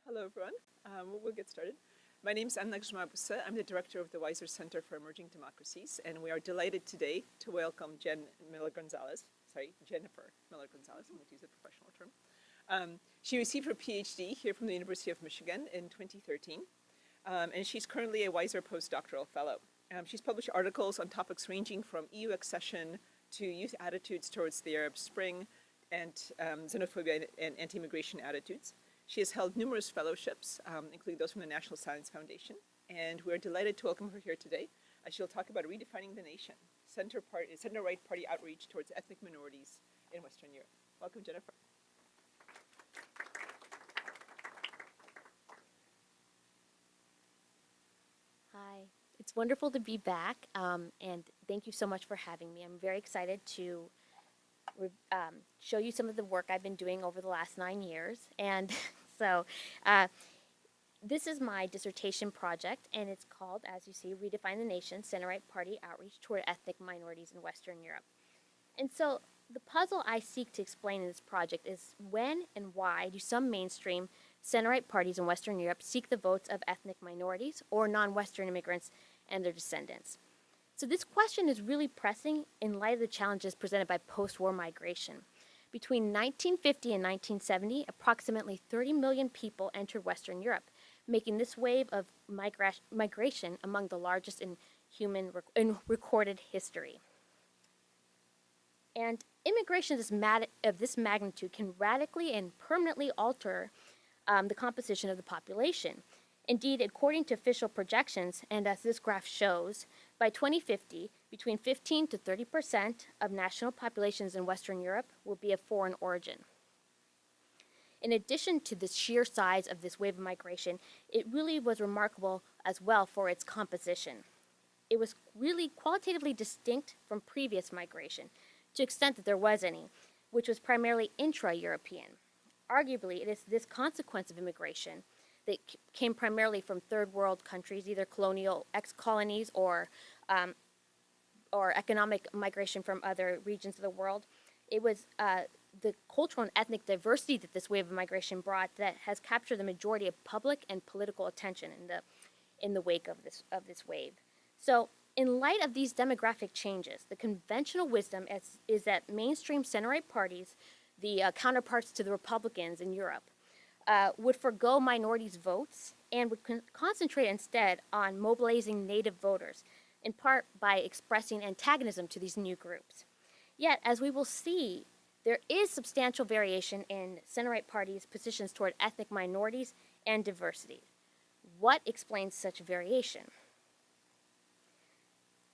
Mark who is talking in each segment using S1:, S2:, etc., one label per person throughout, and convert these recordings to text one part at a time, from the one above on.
S1: Hello, everyone. We'll get started. My name is Anna Gzmabusa. I'm the director of the Weiser Center for Emerging Democracies, and we are delighted today to welcome Jennifer Miller-Gonzalez. I'm going to use a professional term. She received her PhD here from the University of Michigan in 2013, and she's currently a Weiser postdoctoral fellow. She's published articles on topics ranging from EU accession to youth attitudes towards the Arab Spring and xenophobia and anti-immigration attitudes. She has held numerous fellowships, including those from the National Science Foundation, and we're delighted to welcome her here today as she'll talk about redefining the nation, center-right party outreach towards ethnic minorities in Western Europe. Welcome, Jennifer.
S2: Hi, it's wonderful to be back, and thank you so much for having me. I'm very excited to show you some of the work I've been doing over the last 9 years. And so this is my dissertation project, and it's called, as you see, Redefine the Nation, Center-Right Party Outreach Toward Ethnic Minorities in Western Europe. And so the puzzle I seek to explain in this project is when and why do some mainstream center-right parties in Western Europe seek the votes of ethnic minorities or non-Western immigrants and their descendants? So this question is really pressing in light of the challenges presented by post-war migration. Between 1950 and 1970, approximately 30 million people entered Western Europe, making this wave of migration among the largest in recorded history. And immigration of this magnitude can radically and permanently alter the composition of the population. Indeed, according to official projections, and as this graph shows, by 2050, between 15 to 30% of national populations in Western Europe will be of foreign origin. In addition to the sheer size of this wave of migration, it really was remarkable as well for its composition. It was really qualitatively distinct from previous migration, to the extent that there was any, which was primarily intra-European. Arguably, it is this consequence of immigration that came primarily from third world countries, either colonial ex-colonies or economic migration from other regions of the world. It was the cultural and ethnic diversity that this wave of migration brought that has captured the majority of public and political attention in the wake of this wave. So, in light of these demographic changes, the conventional wisdom is that mainstream center-right parties, the counterparts to the Republicans in Europe, would forego minorities' votes and would concentrate instead on mobilizing native voters, in part by expressing antagonism to these new groups. Yet, as we will see, there is substantial variation in center-right parties' positions toward ethnic minorities and diversity. What explains such variation?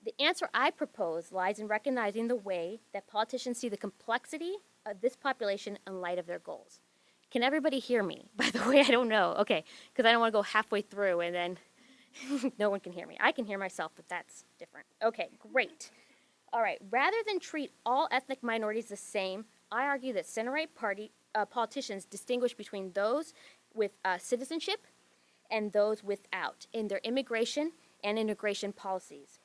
S2: The answer I propose lies in recognizing the way that politicians see the complexity of this population in light of their goals. Can everybody hear me? By the way, I don't know. Okay, because I don't want to go halfway through and then no one can hear me. I can hear myself, but that's different. Okay, great. All right, rather than treat all ethnic minorities the same, I argue that center-right party politicians distinguish between those with citizenship and those without in their immigration and integration policies.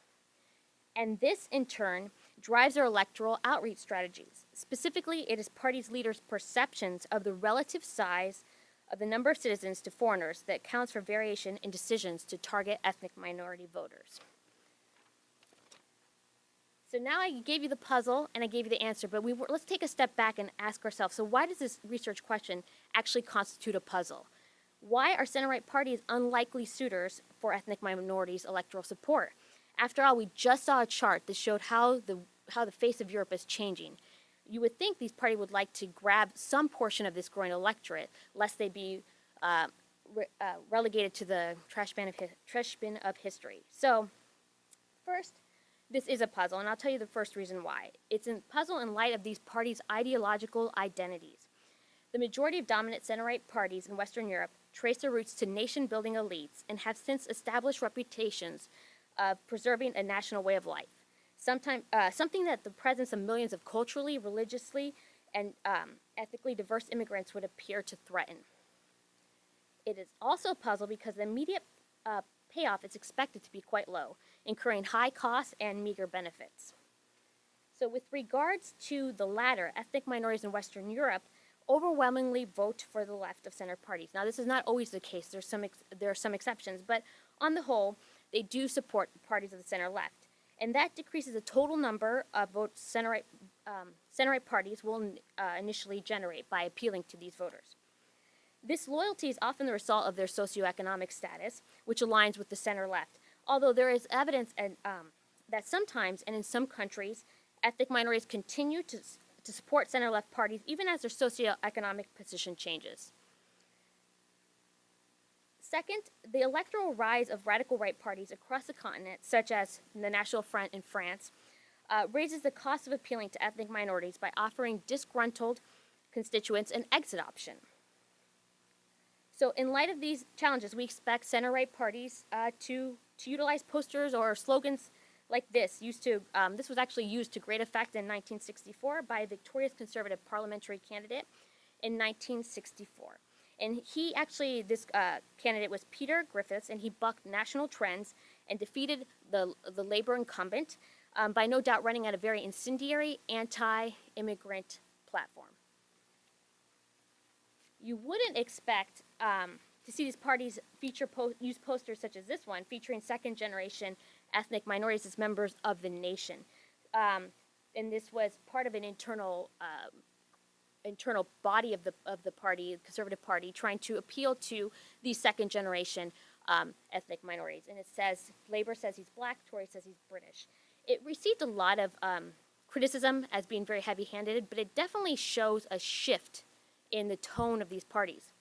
S2: And this, in turn, drives their electoral outreach strategies. Specifically, it is parties' leaders' perceptions of the relative size of the number of citizens to foreigners that accounts for variation in decisions to target ethnic minority voters. So now I gave you the puzzle and I gave you the answer, but let's take a step back and ask ourselves, so why does this research question actually constitute a puzzle? Why are center-right parties unlikely suitors for ethnic minorities' electoral support? After all, we just saw a chart that showed how the face of Europe is changing. You would think these parties would like to grab some portion of this growing electorate, lest they be relegated to the trash bin of history. So, first, this is a puzzle, and I'll tell you the first reason why. It's a puzzle in light of these parties' ideological identities. The majority of dominant center-right parties in Western Europe trace their roots to nation-building elites and have since established reputations of preserving a national way of life, something that the presence of millions of culturally, religiously, and ethnically diverse immigrants would appear to threaten. It is also a puzzle because the immediate payoff is expected to be quite low, incurring high costs and meager benefits. So with regards to the latter, ethnic minorities in Western Europe, overwhelmingly vote for the left of center parties. Now, this is not always the case. There are some exceptions, but on the whole, they do support parties of the center left. And that decreases the total number of votes center-right parties will initially generate by appealing to these voters. This loyalty is often the result of their socioeconomic status, which aligns with the center-left, although there is evidence that sometimes, and in some countries, ethnic minorities continue to support center-left parties even as their socioeconomic position changes. Second, the electoral rise of radical right parties across the continent, such as the National Front in France, raises the cost of appealing to ethnic minorities by offering disgruntled constituents an exit option. So in light of these challenges, we expect center-right parties to utilize posters or slogans like this. This was actually used to great effect in 1964 by a victorious conservative parliamentary candidate in 1964. And this candidate was Peter Griffiths, and he bucked national trends and defeated the Labour incumbent by no doubt running at a very incendiary anti-immigrant platform. You wouldn't expect to see these parties use posters such as this one, featuring second-generation ethnic minorities as members of the nation. And this was part of an internal body of the party, the Conservative Party, trying to appeal to these second-generation ethnic minorities. And it says, Labour says he's black, Tory says he's British. It received a lot of criticism as being very heavy-handed, but it definitely shows a shift in the tone of these parties.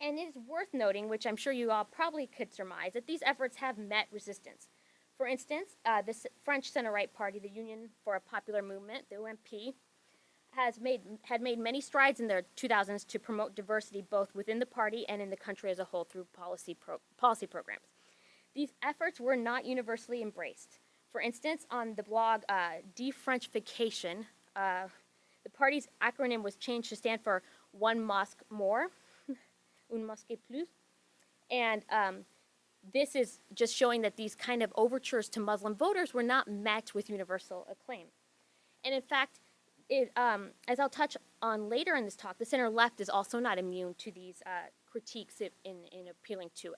S2: And it is worth noting, which I'm sure you all probably could surmise, that these efforts have met resistance. For instance, the French center-right party, the Union for a Popular Movement, the UMP, had made many strides in the 2000s to promote diversity both within the party and in the country as a whole through policy programs. These efforts were not universally embraced. For instance, on the blog Defrenchification, the party's acronym was changed to stand for One Mosque More, Un Mosque Plus, and this is just showing that these kind of overtures to Muslim voters were not met with universal acclaim. And in fact, as I'll touch on later in this talk, the center left is also not immune to these critiques in appealing to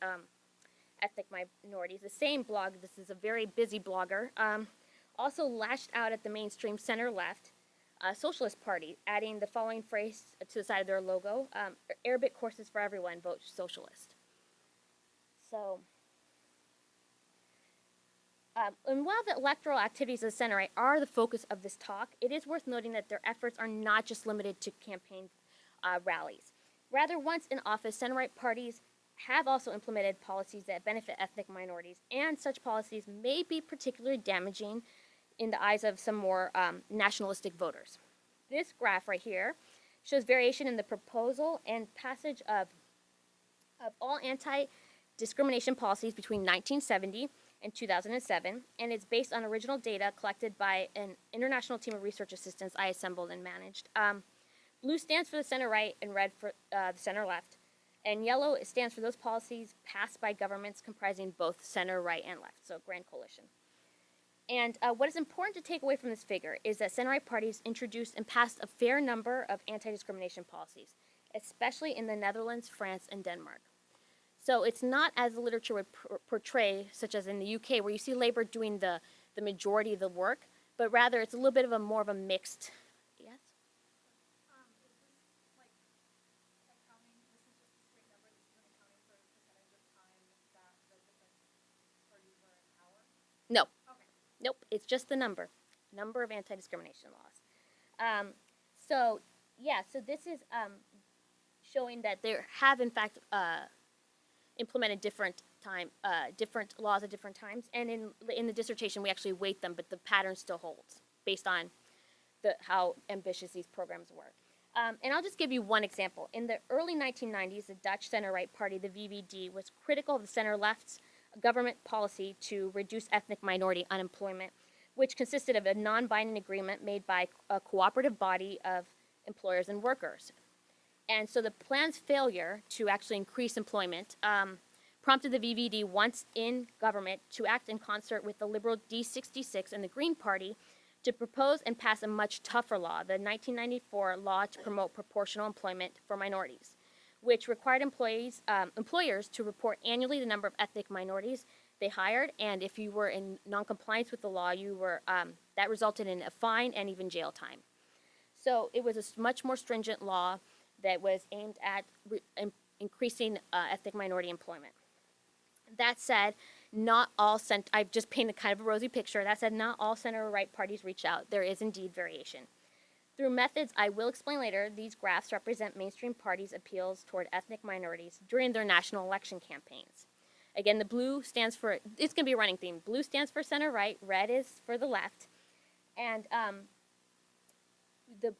S2: ethnic minorities. The same blog, this is a very busy blogger, also lashed out at the mainstream center left Socialist Party, adding the following phrase to the side of their logo: Arabic courses for everyone, vote socialist. So, and while the electoral activities of the center-right are the focus of this talk, it is worth noting that their efforts are not just limited to campaign rallies. Rather, once in office, center-right parties have also implemented policies that benefit ethnic minorities, and such policies may be particularly damaging in the eyes of some more nationalistic voters. This graph right here shows variation in the proposal and passage of all anti-discrimination policies between 1970 and 2007, and it's based on original data collected by an international team of research assistants I assembled and managed. Blue stands for the center-right and red for the center-left, and yellow stands for those policies passed by governments comprising both center, right, and left, so Grand Coalition. And what is important to take away from this figure is that center-right parties introduced and passed a fair number of anti-discrimination policies, especially in the Netherlands, France, and Denmark. So it's not as the literature would portray, such as in the UK, where you see Labour doing the majority of the work, but rather it's a little bit of more of a mixed, yes?
S3: Is this like accounting, this is just a straight number, this isn't accounting for the percentage of time that the different parties were in power?
S2: No.
S3: Okay.
S2: Nope, it's just the number of anti-discrimination laws. So this is showing that there have, in fact, implemented different laws at different times, and in the dissertation we actually weight them, but the pattern still holds based on how ambitious these programs were. And I'll just give you one example. In the early 1990s, the Dutch center-right party, the VVD, was critical of the center-left's government policy to reduce ethnic minority unemployment, which consisted of a non-binding agreement made by a cooperative body of employers and workers. And so the plan's failure to actually increase employment prompted the VVD, once in government, to act in concert with the liberal D66 and the Green Party to propose and pass a much tougher law, the 1994 Law to Promote Proportional Employment for Minorities, which required employers to report annually the number of ethnic minorities they hired, and if you were in noncompliance with the law, that resulted in a fine and even jail time. So it was a much more stringent law that was aimed at increasing ethnic minority employment. That said, I've just painted kind of a rosy picture. That said, not all center-right parties reached out. There is indeed variation. Through methods I will explain later, these graphs represent mainstream parties' appeals toward ethnic minorities during their national election campaigns. Again, the blue stands for, it's going to be a running theme. Blue stands for center-right, red is for the left, and the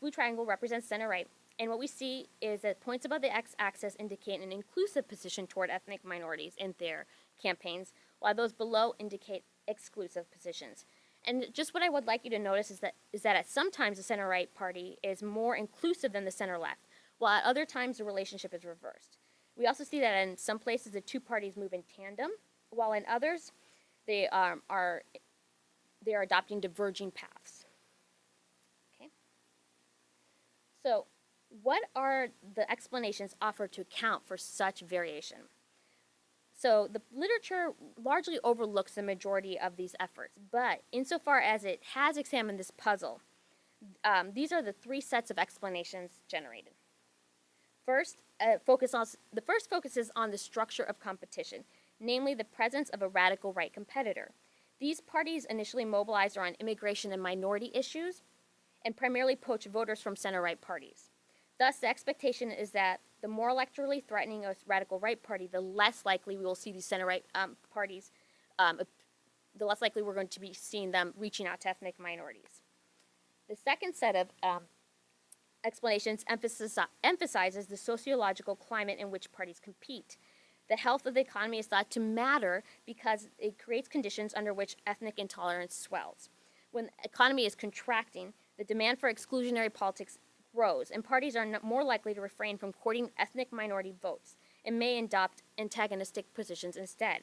S2: blue triangle represents center-right. And what we see is that points above the x-axis indicate an inclusive position toward ethnic minorities in their campaigns, while those below indicate exclusive positions. And just what I would like you to notice is that at sometimes the center-right party is more inclusive than the center-left, while at other times the relationship is reversed. We also see that in some places the two parties move in tandem, while in others they are adopting diverging paths. Okay. So, what are the explanations offered to account for such variation? So the literature largely overlooks the majority of these efforts, but insofar as it has examined this puzzle, these are the three sets of explanations generated. The first focuses on the structure of competition, namely the presence of a radical right competitor. These parties initially mobilized around immigration and minority issues, and primarily poach voters from center-right parties. Thus, the expectation is that the more electorally threatening a radical right party, the less likely we will see these center-right parties, the less likely we're going to be seeing them reaching out to ethnic minorities. The second set of explanations emphasizes the sociological climate in which parties compete. The health of the economy is thought to matter because it creates conditions under which ethnic intolerance swells. When the economy is contracting, the demand for exclusionary politics grows, and parties are more likely to refrain from courting ethnic minority votes and may adopt antagonistic positions instead.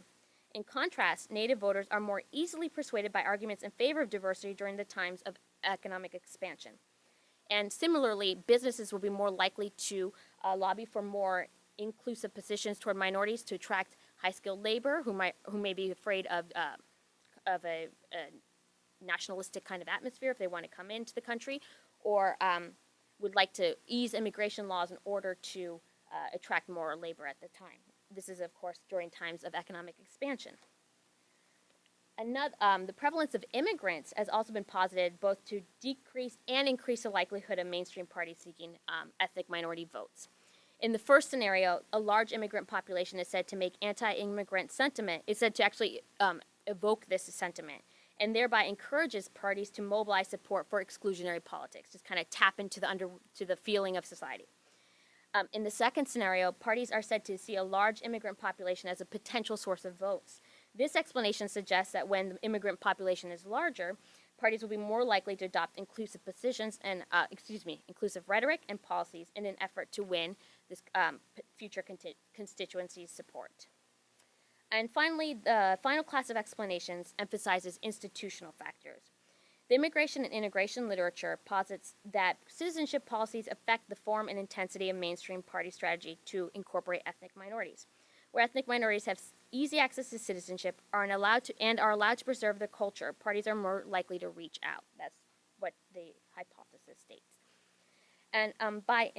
S2: In contrast, Native voters are more easily persuaded by arguments in favor of diversity during the times of economic expansion. And similarly, businesses will be more likely to lobby for more inclusive positions toward minorities to attract high-skilled labor who may be afraid of a nationalistic kind of atmosphere if they want to come into the country, or would like to ease immigration laws in order to attract more labor at the time. This is, of course, during times of economic expansion. The prevalence of immigrants has also been posited both to decrease and increase the likelihood of mainstream parties seeking ethnic minority votes. In the first scenario, a large immigrant population is said to make anti-immigrant sentiment, is said to actually evoke this sentiment, and thereby encourages parties to mobilize support for exclusionary politics, just kind of tap into the feeling of society. In the second scenario, parties are said to see a large immigrant population as a potential source of votes. This explanation suggests that when the immigrant population is larger, parties will be more likely to adopt inclusive positions and, inclusive rhetoric and policies in an effort to win this future constituency's support. And finally, the final class of explanations emphasizes institutional factors. The immigration and integration literature posits that citizenship policies affect the form and intensity of mainstream party strategy to incorporate ethnic minorities. Where ethnic minorities have easy access to citizenship are allowed to preserve their culture, parties are more likely to reach out. That's what the hypothesis states. And by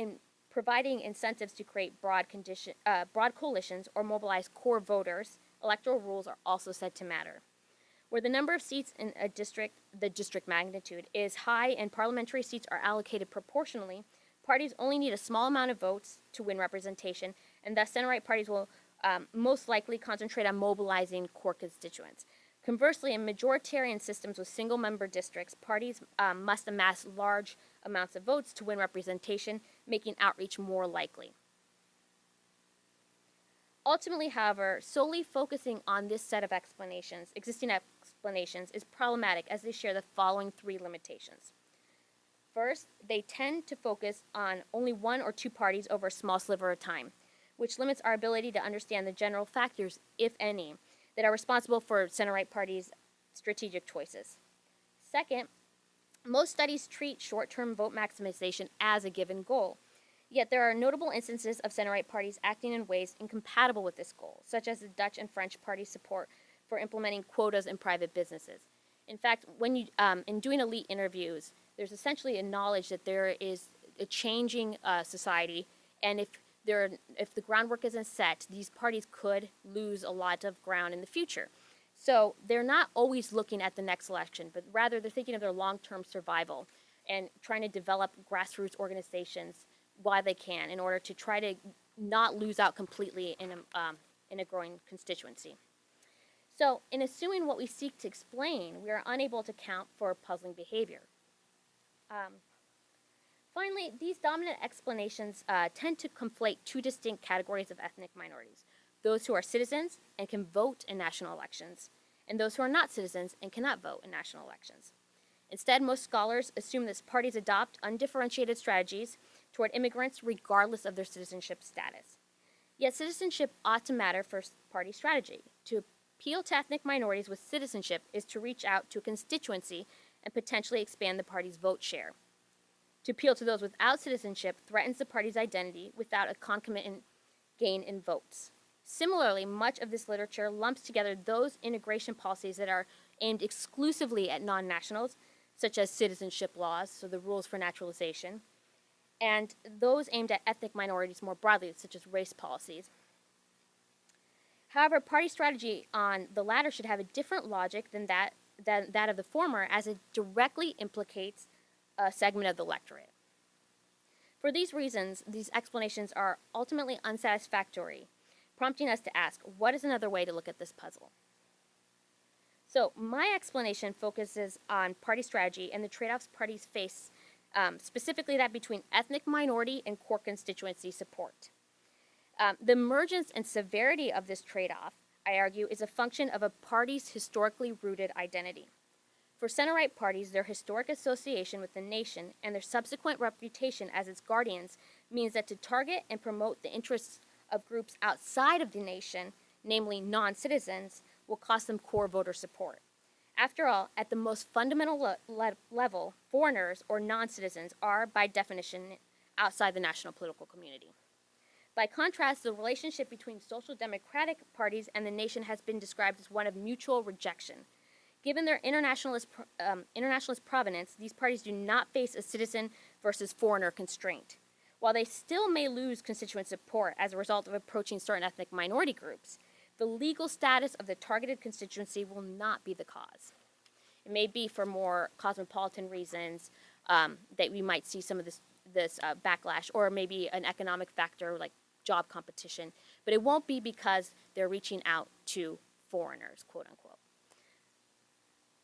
S2: providing incentives to create broad coalitions or mobilize core voters, electoral rules are also said to matter. Where the number of seats in a district, the district magnitude, is high and parliamentary seats are allocated proportionally, parties only need a small amount of votes to win representation, and thus center-right parties will most likely concentrate on mobilizing core constituents. Conversely, in majoritarian systems with single-member districts, parties must amass large amounts of votes to win representation, making outreach more likely. Ultimately, however, solely focusing on this set of existing explanations, is problematic as they share the following three limitations. First, they tend to focus on only one or two parties over a small sliver of time, which limits our ability to understand the general factors, if any, that are responsible for center-right parties' strategic choices. Second, most studies treat short-term vote maximization as a given goal. Yet there are notable instances of center-right parties acting in ways incompatible with this goal, such as the Dutch and French parties' support for implementing quotas in private businesses. In fact, when you, in doing elite interviews, there's essentially a knowledge that there is a changing society, and if the groundwork isn't set, these parties could lose a lot of ground in the future. So they're not always looking at the next election, but rather they're thinking of their long-term survival and trying to develop grassroots organizations while they can in order to try to not lose out completely in a growing constituency. So in assuming what we seek to explain, we are unable to account for puzzling behavior. Finally, these dominant explanations tend to conflate two distinct categories of ethnic minorities: those who are citizens and can vote in national elections, and those who are not citizens and cannot vote in national elections. Instead, most scholars assume that parties adopt undifferentiated strategies toward immigrants regardless of their citizenship status. Yet citizenship ought to matter for party strategy. To appeal to ethnic minorities with citizenship is to reach out to a constituency and potentially expand the party's vote share. To appeal to those without citizenship threatens the party's identity without a concomitant gain in votes. Similarly, much of this literature lumps together those integration policies that are aimed exclusively at non-nationals, such as citizenship laws, so the rules for naturalization, and those aimed at ethnic minorities more broadly, such as race policies. However, party strategy on the latter should have a different logic than that of the former, as it directly implicates a segment of the electorate. For these reasons, these explanations are ultimately unsatisfactory, prompting us to ask, what is another way to look at this puzzle? So my explanation focuses on party strategy and the trade-offs parties face, specifically that between ethnic minority and core constituency support. The emergence and severity of this trade-off, I argue, is a function of a party's historically rooted identity. For center-right parties, their historic association with the nation and their subsequent reputation as its guardians means that to target and promote the interests of groups outside of the nation, namely non-citizens, will cost them core voter support. After all, at the most fundamental level, foreigners or non-citizens are, by definition, outside the national political community. By contrast, the relationship between social democratic parties and the nation has been described as one of mutual rejection. Given their internationalist provenance, these parties do not face a citizen versus foreigner constraint. While they still may lose constituent support as a result of approaching certain ethnic minority groups, the legal status of the targeted constituency will not be the cause. It may be for more cosmopolitan reasons that we might see some of this backlash, or maybe an economic factor like job competition, but it won't be because they're reaching out to foreigners, quote unquote.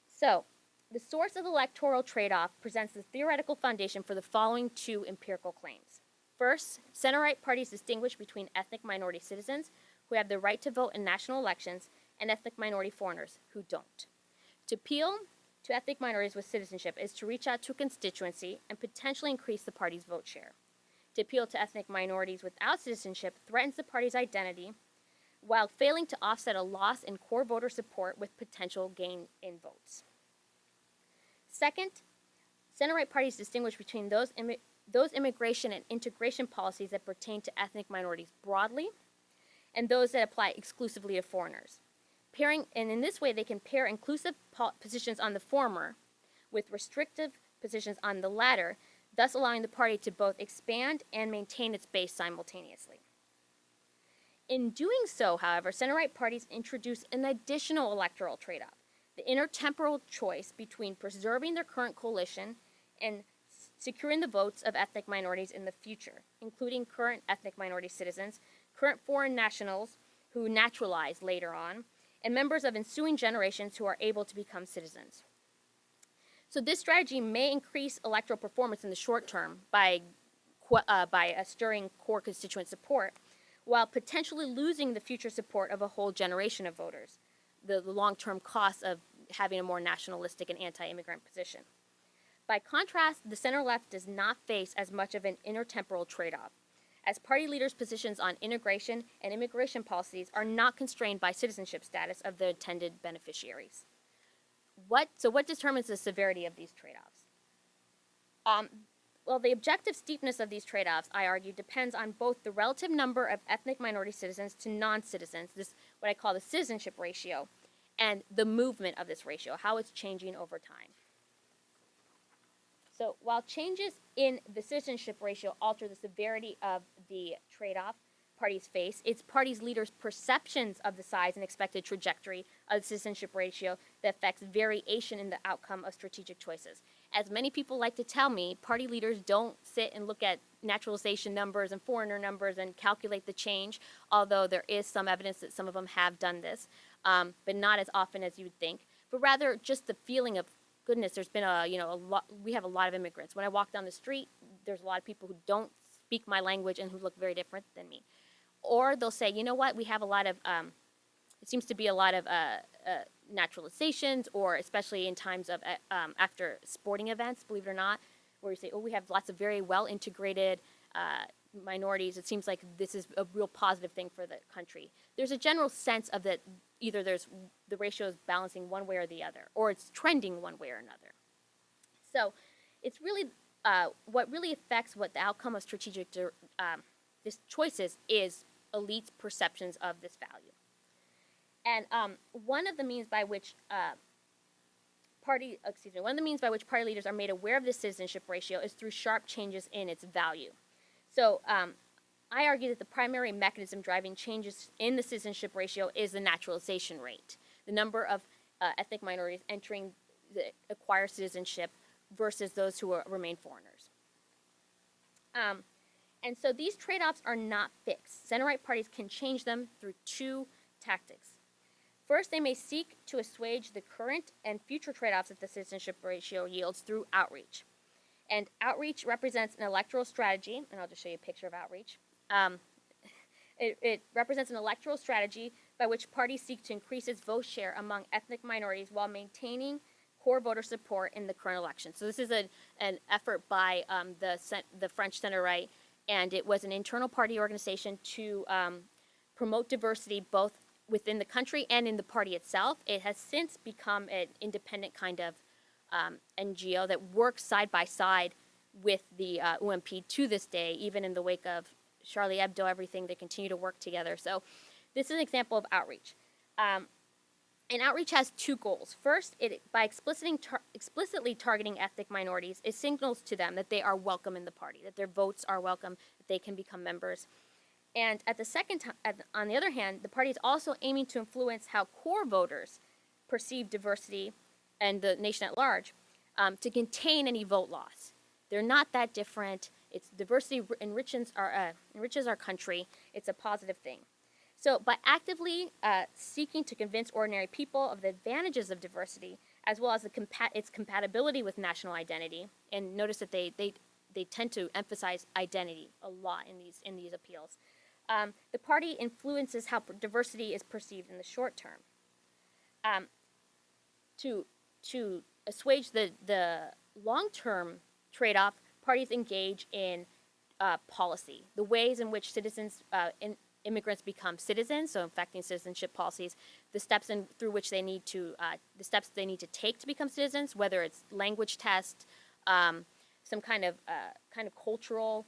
S2: So, the source of the electoral trade-off presents the theoretical foundation for the following two empirical claims. First, center-right parties distinguish between ethnic minority citizens who have the right to vote in national elections and ethnic minority foreigners who don't. To appeal to ethnic minorities with citizenship is to reach out to a constituency and potentially increase the party's vote share. To appeal to ethnic minorities without citizenship threatens the party's identity while failing to offset a loss in core voter support with potential gain in votes. Second, center-right parties distinguish between those immigration and integration policies that pertain to ethnic minorities broadly and those that apply exclusively to foreigners. And in this way, they can pair inclusive positions on the former with restrictive positions on the latter, thus allowing the party to both expand and maintain its base simultaneously. In doing so, however, center-right parties introduce an additional electoral trade-off: the intertemporal choice between preserving their current coalition and securing the votes of ethnic minorities in the future, including current ethnic minority citizens, current foreign nationals who naturalize later on, and members of ensuing generations who are able to become citizens. So this strategy may increase electoral performance in the short term by stirring core constituent support, while potentially losing the future support of a whole generation of voters, the long-term costs of having a more nationalistic and anti-immigrant position. By contrast, the center-left does not face as much of an intertemporal trade-off, as party leaders' positions on integration and immigration policies are not constrained by citizenship status of the intended beneficiaries. what determines the severity of these trade-offs? Well, the objective steepness of these trade-offs, I argue, depends on both the relative number of ethnic minority citizens to non-citizens, this what I call the citizenship ratio, and the movement of this ratio, how it's changing over time. So while changes in the citizenship ratio alter the severity of the trade-off parties face, it's parties' leaders' perceptions of the size and expected trajectory of the citizenship ratio that affects variation in the outcome of strategic choices. As many people like to tell me, party leaders don't sit and look at naturalization numbers and foreigner numbers and calculate the change, although there is some evidence that some of them have done this, but not as often as you would think, but rather just the feeling of, goodness, there's been a lot, we have a lot of immigrants. When I walk down the street, there's a lot of people who don't speak my language and who look very different than me. Or they'll say, you know what, we have a lot of, it seems to be a lot of naturalizations, or especially in times of after sporting events, believe it or not, where you say, oh, we have lots of very well integrated minorities. It seems like this is a real positive thing for the country. There's a general sense of that either the ratio is balancing one way or the other, or it's trending one way or another. So it's really what really affects what the outcome of strategic this choices is elites' perceptions of this value. And one of the means by which party leaders are made aware of this citizenship ratio is through sharp changes in its value. So I argue that the primary mechanism driving changes in the citizenship ratio is the naturalization rate, the number of ethnic minorities entering the acquire citizenship versus those who remain foreigners. And so these trade-offs are not fixed. Center-right parties can change them through two tactics. First, they may seek to assuage the current and future trade-offs that the citizenship ratio yields through outreach. And outreach represents an electoral strategy, and I'll just show you a picture of outreach. It represents an electoral strategy by which parties seek to increase its vote share among ethnic minorities while maintaining core voter support in the current election. So this is an effort by the French center-right, and it was an internal party organization to promote diversity both within the country and in the party itself. It has since become an independent kind of NGO that works side by side with the UMP to this day, even in the wake of Charlie Hebdo, everything, they continue to work together. So this is an example of outreach. And outreach has two goals. First, by explicitly targeting ethnic minorities, it signals to them that they are welcome in the party, that their votes are welcome, that they can become members. And on the other hand, the party is also aiming to influence how core voters perceive diversity and the nation at large to contain any vote loss. They're not that different. It's diversity enriches our country. It's a positive thing. So by actively seeking to convince ordinary people of the advantages of diversity, as well as its compatibility with national identity, and notice that they tend to emphasize identity a lot in these appeals, the party influences how diversity is perceived in the short term. To assuage the long-term trade-off, parties engage in policy, the ways in which immigrants become citizens, so affecting citizenship policies, the steps through which they need to take to become citizens, whether it's language test, some kind of cultural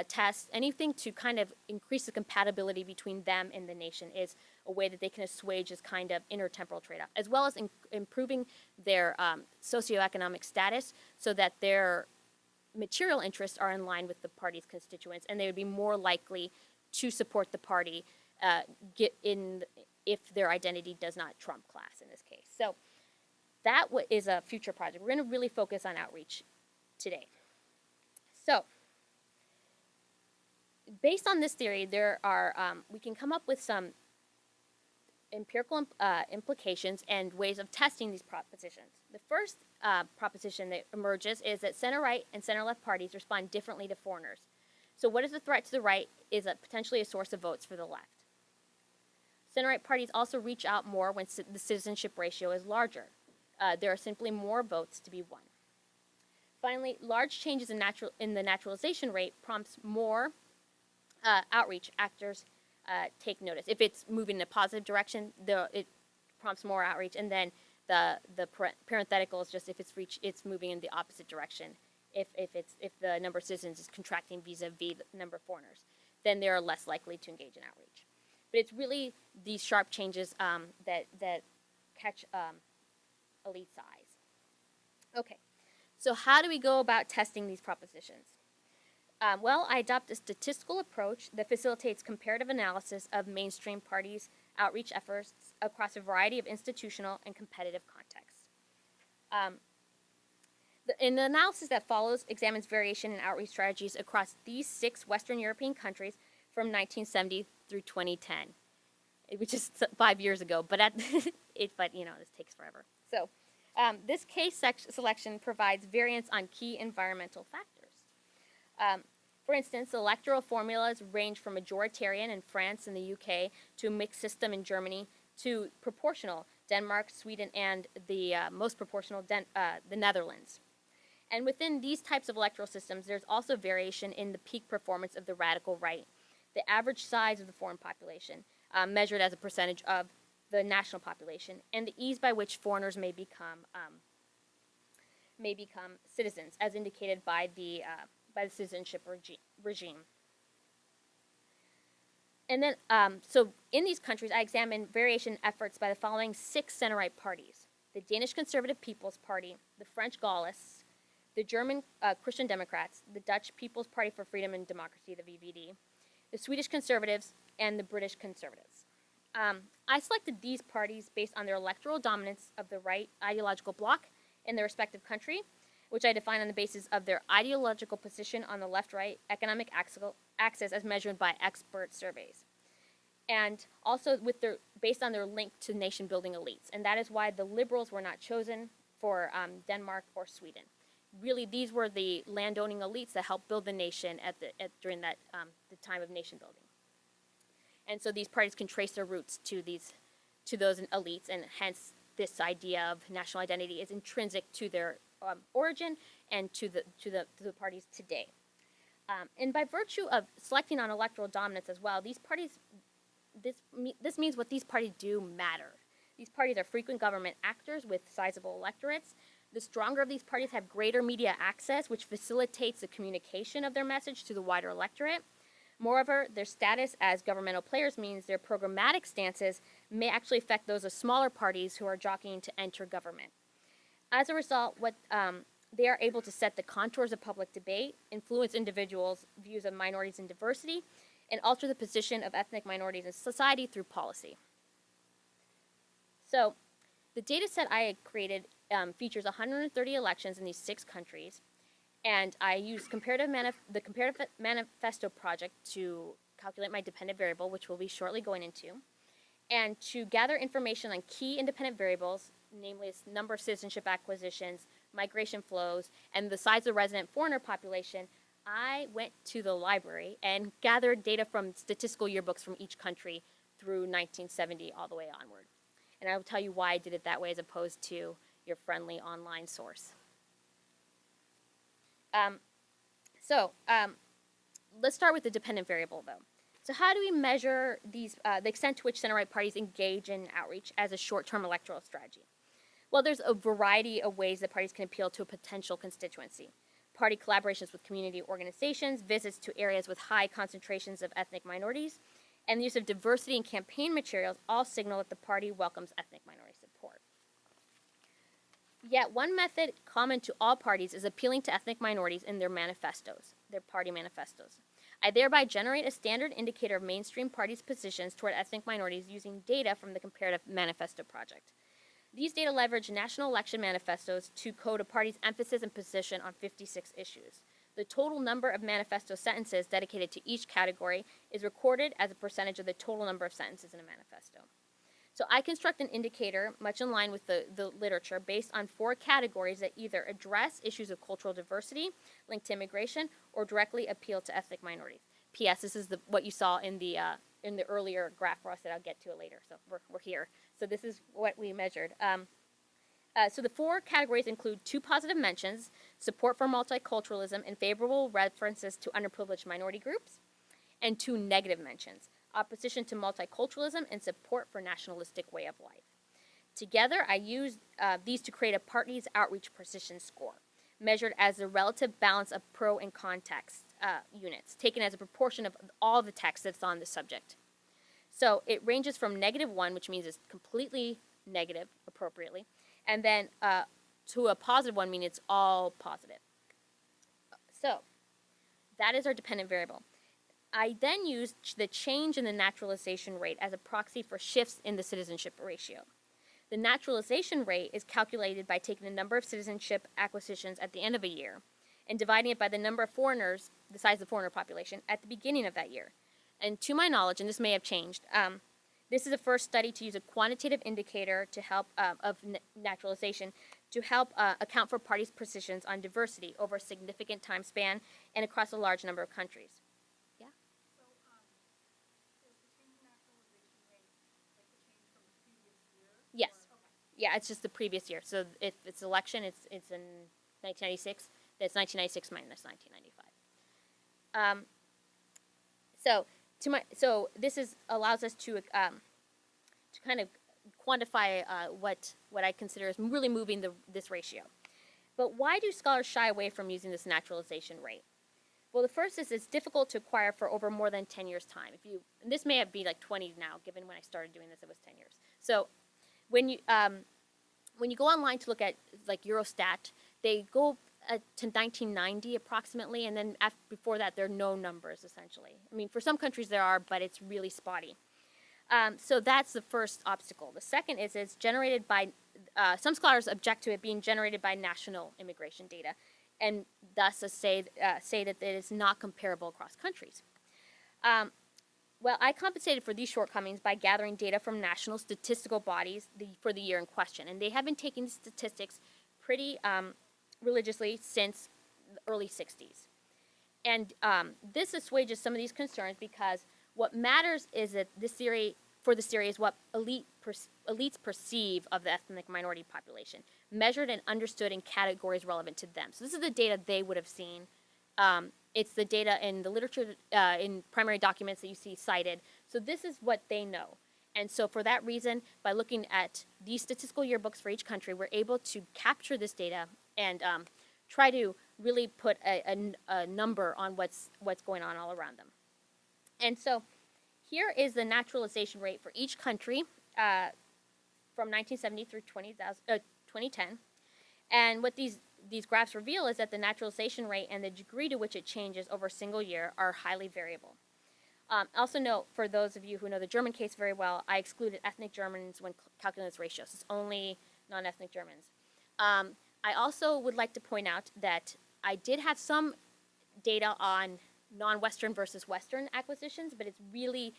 S2: test, anything to kind of increase the compatibility between them and the nation is a way that they can assuage this kind of intertemporal trade-off, as well as improving their socioeconomic status so that their material interests are in line with the party's constituents, and they would be more likely to support the party if their identity does not trump class in this case. So that is a future project. We're going to really focus on outreach today. So based on this theory, we can come up with some empirical implications and ways of testing these propositions. The first proposition that emerges is that center-right and center-left parties respond differently to foreigners. So what is a threat to the right is potentially a source of votes for the left. Center-right parties also reach out more when the citizenship ratio is larger. There are simply more votes to be won. Finally, large changes in the naturalization rate prompts more outreach. Actors take notice. If it's moving in a positive direction, it prompts more outreach. And then parenthetical is just if it's moving in the opposite direction. If the number of citizens is contracting vis-a-vis the number of foreigners, then they are less likely to engage in outreach. But it's really these sharp changes that catch elite's eyes. Okay, so how do we go about testing these propositions? Well, I adopt a statistical approach that facilitates comparative analysis of mainstream parties' outreach efforts across a variety of institutional and competitive contexts. The analysis that follows examines variation in outreach strategies across these 6 Western European countries from 1970 through 2010, which is 5 years ago, but this takes forever. So this case selection provides variance on key environmental factors. For instance, electoral formulas range from majoritarian in France and the UK to a mixed system in Germany to proportional, Denmark, Sweden, and the most proportional, the Netherlands. And within these types of electoral systems, there's also variation in the peak performance of the radical right, the average size of the foreign population, measured as a percentage of the national population, and the ease by which foreigners may become citizens, as indicated by the citizenship regime. And then, so in these countries, I examined variation efforts by the following 6 center-right parties: the Danish Conservative People's Party, the French Gaullists, the German Christian Democrats, the Dutch People's Party for Freedom and Democracy, the VVD, the Swedish Conservatives, and the British Conservatives. I selected these parties based on their electoral dominance of the right ideological bloc in their respective country, which I define on the basis of their ideological position on the left-right economic axis as measured by expert surveys, and also based on their link to nation-building elites. And that is why the liberals were not chosen for Denmark or Sweden. Really, these were the landowning elites that helped build the nation during that the time of nation building. And so these parties can trace their roots to those elites, and hence this idea of national identity is intrinsic to their origin and to the parties today. And by virtue of selecting on electoral dominance as well, these parties, this means what these parties do matter. These parties are frequent government actors with sizable electorates. The stronger of these parties have greater media access, which facilitates the communication of their message to the wider electorate. Moreover, their status as governmental players means their programmatic stances may actually affect those of smaller parties who are jockeying to enter government. As a result, they are able to set the contours of public debate, influence individuals' views of minorities and diversity, and alter the position of ethnic minorities in society through policy. So, the data set I had created features 130 elections in these 6 countries, and I used the Comparative Manifesto project to calculate my dependent variable, which we'll be shortly going into, and to gather information on key independent variables, namely its number of citizenship acquisitions, migration flows, and the size of the resident foreigner population. I went to the library and gathered data from statistical yearbooks from each country through 1970 all the way onward. And I will tell you why I did it that way as opposed to your friendly online source. Let's start with the dependent variable, though. So how do we measure the extent to which center-right parties engage in outreach as a short-term electoral strategy? Well, there's a variety of ways that parties can appeal to a potential constituency. Party collaborations with community organizations, visits to areas with high concentrations of ethnic minorities, and the use of diversity in campaign materials all signal that the party welcomes ethnic minority support. Yet one method common to all parties is appealing to ethnic minorities in their manifestos, their party manifestos. I thereby generate a standard indicator of mainstream parties' positions toward ethnic minorities using data from the Comparative Manifesto project. These data leverage national election manifestos to code a party's emphasis and position on 56 issues. The total number of manifesto sentences dedicated to each category is recorded as a percentage of the total number of sentences in a manifesto. So I construct an indicator, much in line with the literature, based on 4 categories that either address issues of cultural diversity linked to immigration or directly appeal to ethnic minorities. P.S. This is what you saw in the earlier graph for us that I'll get to it later. So we're here. So this is what we measured. So the 4 categories include 2 positive mentions, support for multiculturalism and favorable references to underprivileged minority groups, and 2 negative mentions, opposition to multiculturalism and support for nationalistic way of life. Together, I used these to create a party's outreach precision score, measured as the relative balance of pro and con text units, taken as a proportion of all the text that's on the subject. So it ranges from -1, which means it's completely negative appropriately, and then to a +1, meaning it's all positive. So that is our dependent variable. I then used the change in the naturalization rate as a proxy for shifts in the citizenship ratio. The naturalization rate is calculated by taking the number of citizenship acquisitions at the end of a year and dividing it by the number of foreigners, the size of the foreigner population, at the beginning of that year. And to my knowledge, and this may have changed, this is the first study to use a quantitative indicator to help of naturalization to help account for parties' positions on diversity over a significant time span and across a large number of countries. Yeah.
S3: So, is the change in naturalization rate like the change from the previous year?
S2: Yes.
S3: Or, okay.
S2: Yeah, it's just the previous year. So if it's election, it's in 1996. That's 1996 minus 1995. So this allows us to kind of quantify what I consider as really moving this ratio. But why do scholars shy away from using this naturalization rate? Well, the first is it's difficult to acquire for over more than 10 years' time. And this may be like 20 now, given when I started doing this, it was 10 years. So when you go online to look at like Eurostat, they go to 1990 approximately, and then before that, there are no numbers essentially. I mean, for some countries there are, but it's really spotty. So that's the first obstacle. The second is it's generated by, some scholars object to it being generated by national immigration data, and thus say that it is not comparable across countries. Well, I compensated for these shortcomings by gathering data from national statistical bodies for the year in question, and they have been taking statistics pretty religiously since the early 60s. And this assuages some of these concerns because what matters is that this theory is what elites perceive of the ethnic minority population, measured and understood in categories relevant to them. So this is the data they would have seen. It's the data in the literature, in primary documents that you see cited. So this is what they know. And so for that reason, by looking at these statistical yearbooks for each country, we're able to capture this data and try to really put a number on what's going on all around them. And so here is the naturalization rate for each country from 1970 through 2010. And what these graphs reveal is that the naturalization rate and the degree to which it changes over a single year are highly variable. Also note, for those of you who know the German case very well, I excluded ethnic Germans when calculating this ratio. So it's only non-ethnic Germans. I also would like to point out that I did have some data on non-Western versus Western acquisitions, but it's really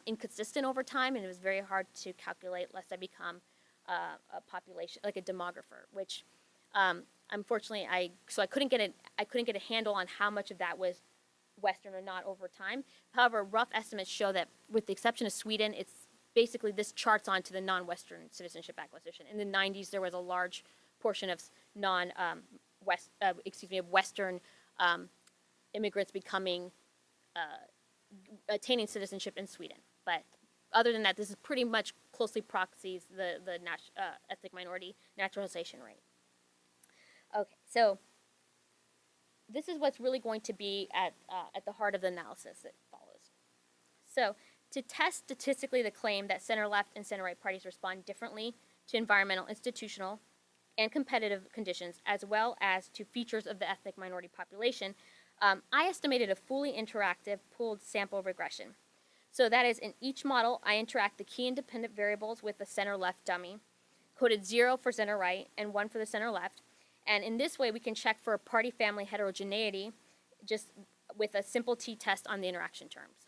S2: inconsistent over time, and it was very hard to calculate lest I become a population, like a demographer, which unfortunately I couldn't get a handle on how much of that was Western or not over time. However, rough estimates show that with the exception of Sweden, it's basically this charts onto the non-Western citizenship acquisition. In the 90s, there was a large portion of Western immigrants attaining citizenship in Sweden. But other than that, this is pretty much closely proxies the ethnic minority naturalization rate. Okay, so this is what's really going to be at the heart of the analysis that follows. So to test statistically the claim that center-left and center-right parties respond differently to environmental, institutional, and competitive conditions, as well as to features of the ethnic minority population, I estimated a fully interactive pooled sample regression. So that is, in each model, I interact the key independent variables with the center-left dummy, coded 0 for center-right and 1 for the center-left. And in this way, we can check for party family heterogeneity just with a simple t-test on the interaction terms.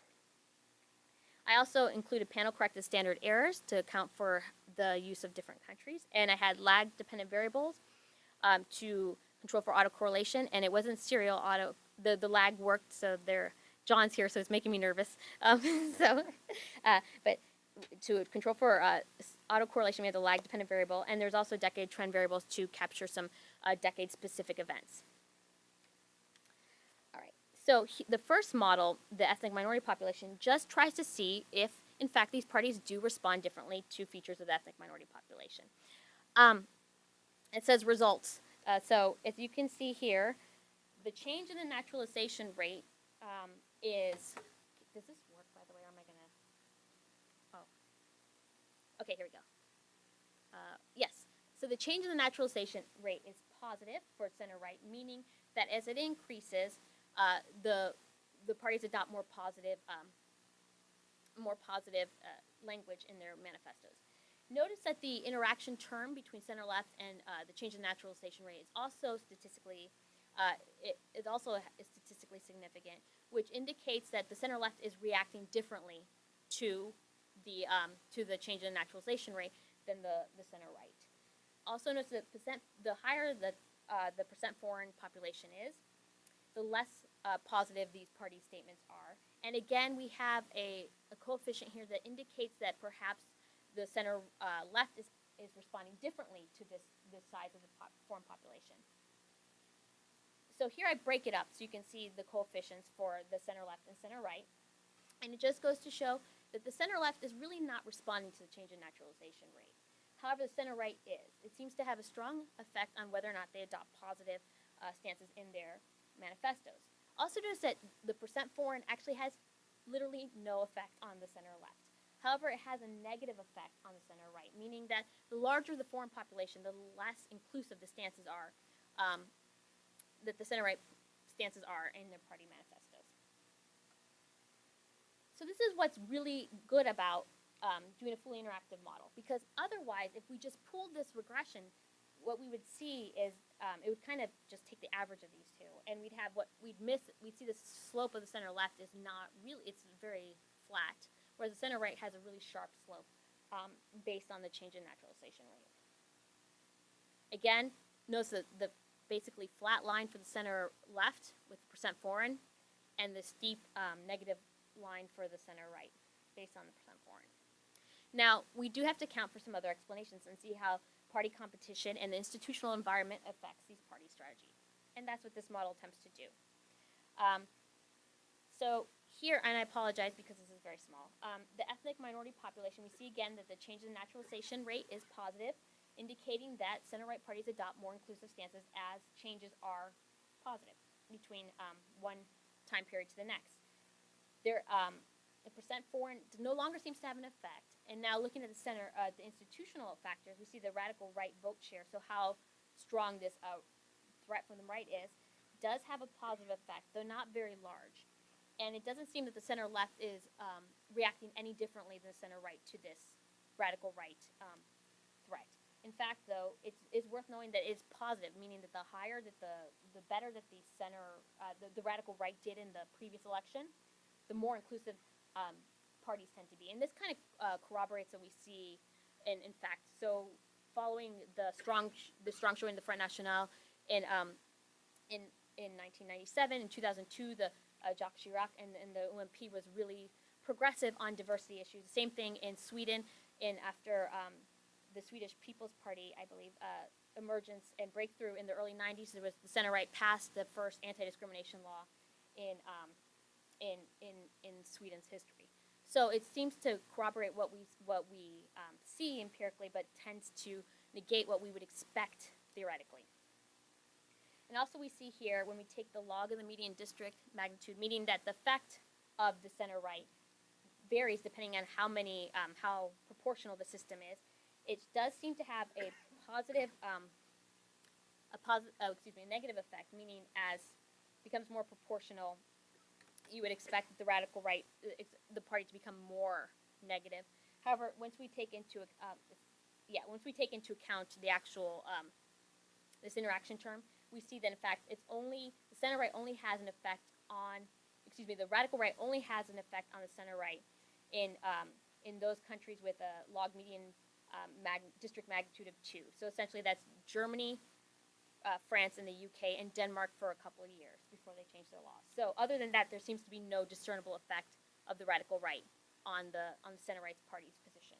S2: I also included panel-corrected standard errors to account for the use of different countries. And I had lag-dependent variables to control for autocorrelation. And it wasn't serial auto. The lag worked, so John's here, so it's making me nervous. But to control for autocorrelation, we have the lag-dependent variable. And there's also decade trend variables to capture some decade-specific events. All right. So the first model, the ethnic minority population, just tries to see if in fact, these parties do respond differently to features of the ethnic minority population. It says results. So as you can see here, the change in the naturalization rate is, does this work, by the way, or am I going to, oh, okay, here we go. Yes, so the change in the naturalization rate is positive for center-right, meaning that as it increases, the parties adopt more positive language in their manifestos. Notice that the interaction term between center-left and the change in naturalization rate is also statistically statistically significant, which indicates that the center-left is reacting differently to the change in naturalization rate than the center-right. Also notice that the higher the percent foreign population is, the less positive these party statements are. And again, we have a coefficient here that indicates that perhaps the center left is responding differently to this size of the foreign population. So here I break it up so you can see the coefficients for the center left and center right. And it just goes to show that the center left is really not responding to the change in naturalization rate. However, the center right is. It seems to have a strong effect on whether or not they adopt positive stances in their manifestos. Also notice that the percent foreign actually has literally no effect on the center left. However, it has a negative effect on the center right, meaning that the larger the foreign population, the less inclusive the stances are, that the center right stances are in their party manifestos. So this is what's really good about doing a fully interactive model, because otherwise, if we just pulled this regression, what we would see is it would kind of just take the average of these two, and we'd have what we'd see the slope of the center left is not really, it's very flat, whereas the center right has a really sharp slope based on the change in naturalization rate. Again, notice the basically flat line for the center left with percent foreign, and the steep negative line for the center right based on the percent foreign. Now, we do have to account for some other explanations and see how party competition and the institutional environment affects these party strategies. And that's what this model attempts to do. So here, and I apologize because this is very small, the ethnic minority population, we see again that the change in naturalization rate is positive, indicating that center-right parties adopt more inclusive stances as changes are positive between one time period to the next. The percent foreign no longer seems to have an effect. And now looking at the center, the institutional factors, we see the radical right vote share, so how strong this threat from the right is, does have a positive effect, though not very large. And it doesn't seem that the center left is reacting any differently than the center right to this radical right threat. In fact, though, it's worth knowing that it's positive, meaning that the higher that the better that the center, the radical right did in the previous election, the more inclusive parties tend to be. And this kind of corroborates what we see in fact. So following the strong showing of the Front National in 1997, in 2002, the Jacques Chirac and the UMP was really progressive on diversity issues. The same thing in Sweden, after the Swedish People's Party, I believe, emergence and breakthrough in the early 90s. There was the center right passed the first anti-discrimination law in Sweden's history. So it seems to corroborate what we see empirically, but tends to negate what we would expect theoretically. And also we see here, when we take the log of the median district magnitude, meaning that the effect of the center right varies depending on how proportional the system is. It does seem to have a negative effect, meaning as it becomes more proportional, you would expect the radical right, the party to become more negative. However, once we take into account the actual this interaction term, we see that in fact the center right only has an effect on, the radical right only has an effect on the center right in those countries with a log median district magnitude of 2. So essentially that's Germany, France, and the UK, and Denmark for a couple of years before they changed their laws. So other than that, there seems to be no discernible effect of the radical right on the center right party's position.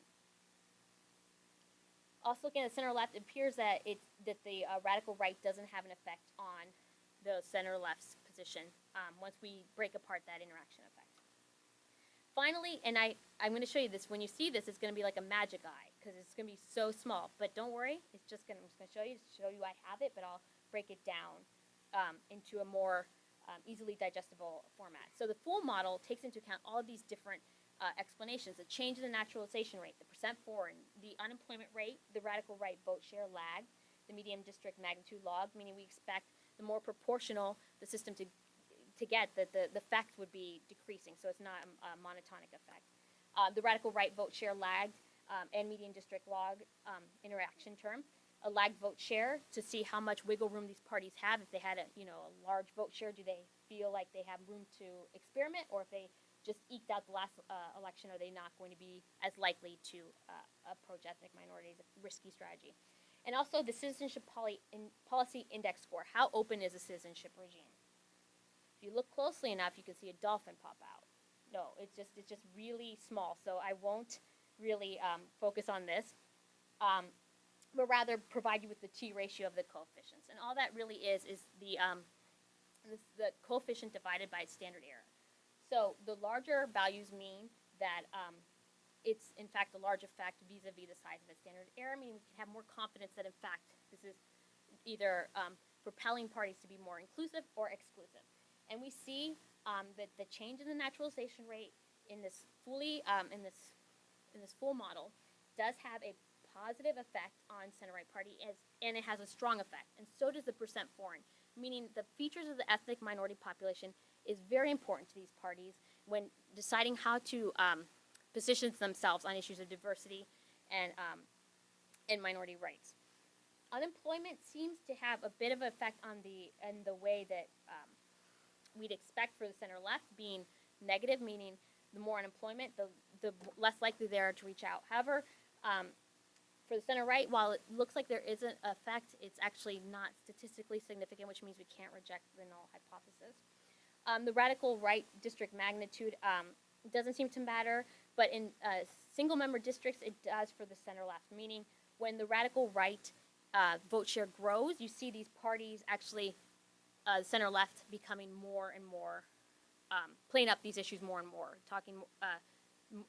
S2: Also looking at the center left, it appears that the radical right doesn't have an effect on the center left's position once we break apart that interaction effect. finally, and I'm going to show you this. When you see this, it's going to be like a magic eye because it's going to be so small. But don't worry, I'm just going to show you I have it, but I'll break it down into a more easily digestible format. So the full model takes into account all of these different explanations: the change in the naturalization rate, the percent foreign, the unemployment rate, the radical right vote share lag, the medium district magnitude log, meaning we expect the more proportional the system to get, that the effect would be decreasing, so it's not a monotonic effect. The radical right vote share lagged and median district log interaction term. A lagged vote share to see how much wiggle room these parties have. If they had a large vote share, do they feel like they have room to experiment, or if they just eked out the last election, are they not going to be as likely to approach ethnic minorities, a risky strategy? And also the citizenship policy index score. How open is a citizenship regime? If you look closely enough, you can see a dolphin pop out. No, it's just really small, so I won't really focus on this, but rather provide you with the T ratio of the coefficients. And all that really is the coefficient divided by standard error. So the larger values mean that it's in fact a large effect vis-a-vis the size of its standard error, meaning we can have more confidence that in fact this is either propelling parties to be more inclusive or exclusive. And we see that the change in the naturalization rate in this full model does have a positive effect on center-right party, and it has a strong effect. And so does the percent foreign, meaning the features of the ethnic minority population is very important to these parties when deciding how to position themselves on issues of diversity and minority rights. Unemployment seems to have a bit of an effect on the way that we'd expect for the center-left, being negative, meaning the more unemployment, the less likely they are to reach out. However, for the center-right, while it looks like there is an effect, it's actually not statistically significant, which means we can't reject the null hypothesis. The radical right district magnitude doesn't seem to matter, but in single-member districts, it does for the center-left, meaning when the radical right vote share grows, you see these parties actually, center-left, becoming more and more, playing up these issues more and more, talking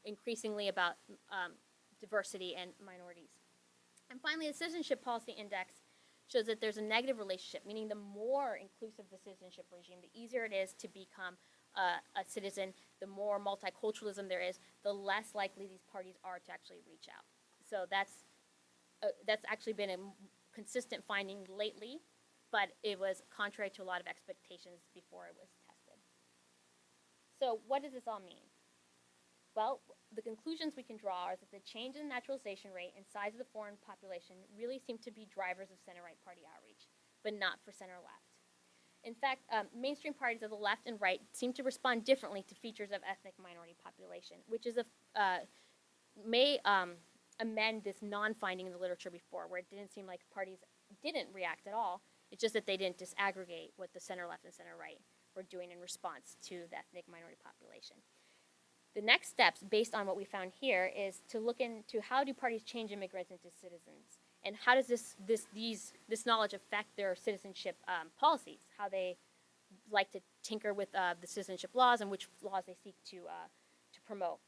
S2: increasingly about diversity and minorities. And finally, the citizenship policy index shows that there's a negative relationship, meaning the more inclusive the citizenship regime, the easier it is to become a citizen, the more multiculturalism there is, the less likely these parties are to actually reach out. So that's actually been a consistent finding lately, but it was contrary to a lot of expectations before it was tested. So what does this all mean? Well, the conclusions we can draw are that the change in the naturalization rate and size of the foreign population really seem to be drivers of center-right party outreach, but not for center-left. In fact, mainstream parties of the left and right seem to respond differently to features of ethnic minority population, which is may amend this non-finding in the literature before, where it didn't seem like parties didn't react at all. It's just that they didn't disaggregate what the center-left and center-right were doing in response to the ethnic minority population. The next steps, based on what we found here, is to look into how do parties change immigrants into citizens, and how does this knowledge affect their citizenship policies, how they like to tinker with the citizenship laws and which laws they seek to promote.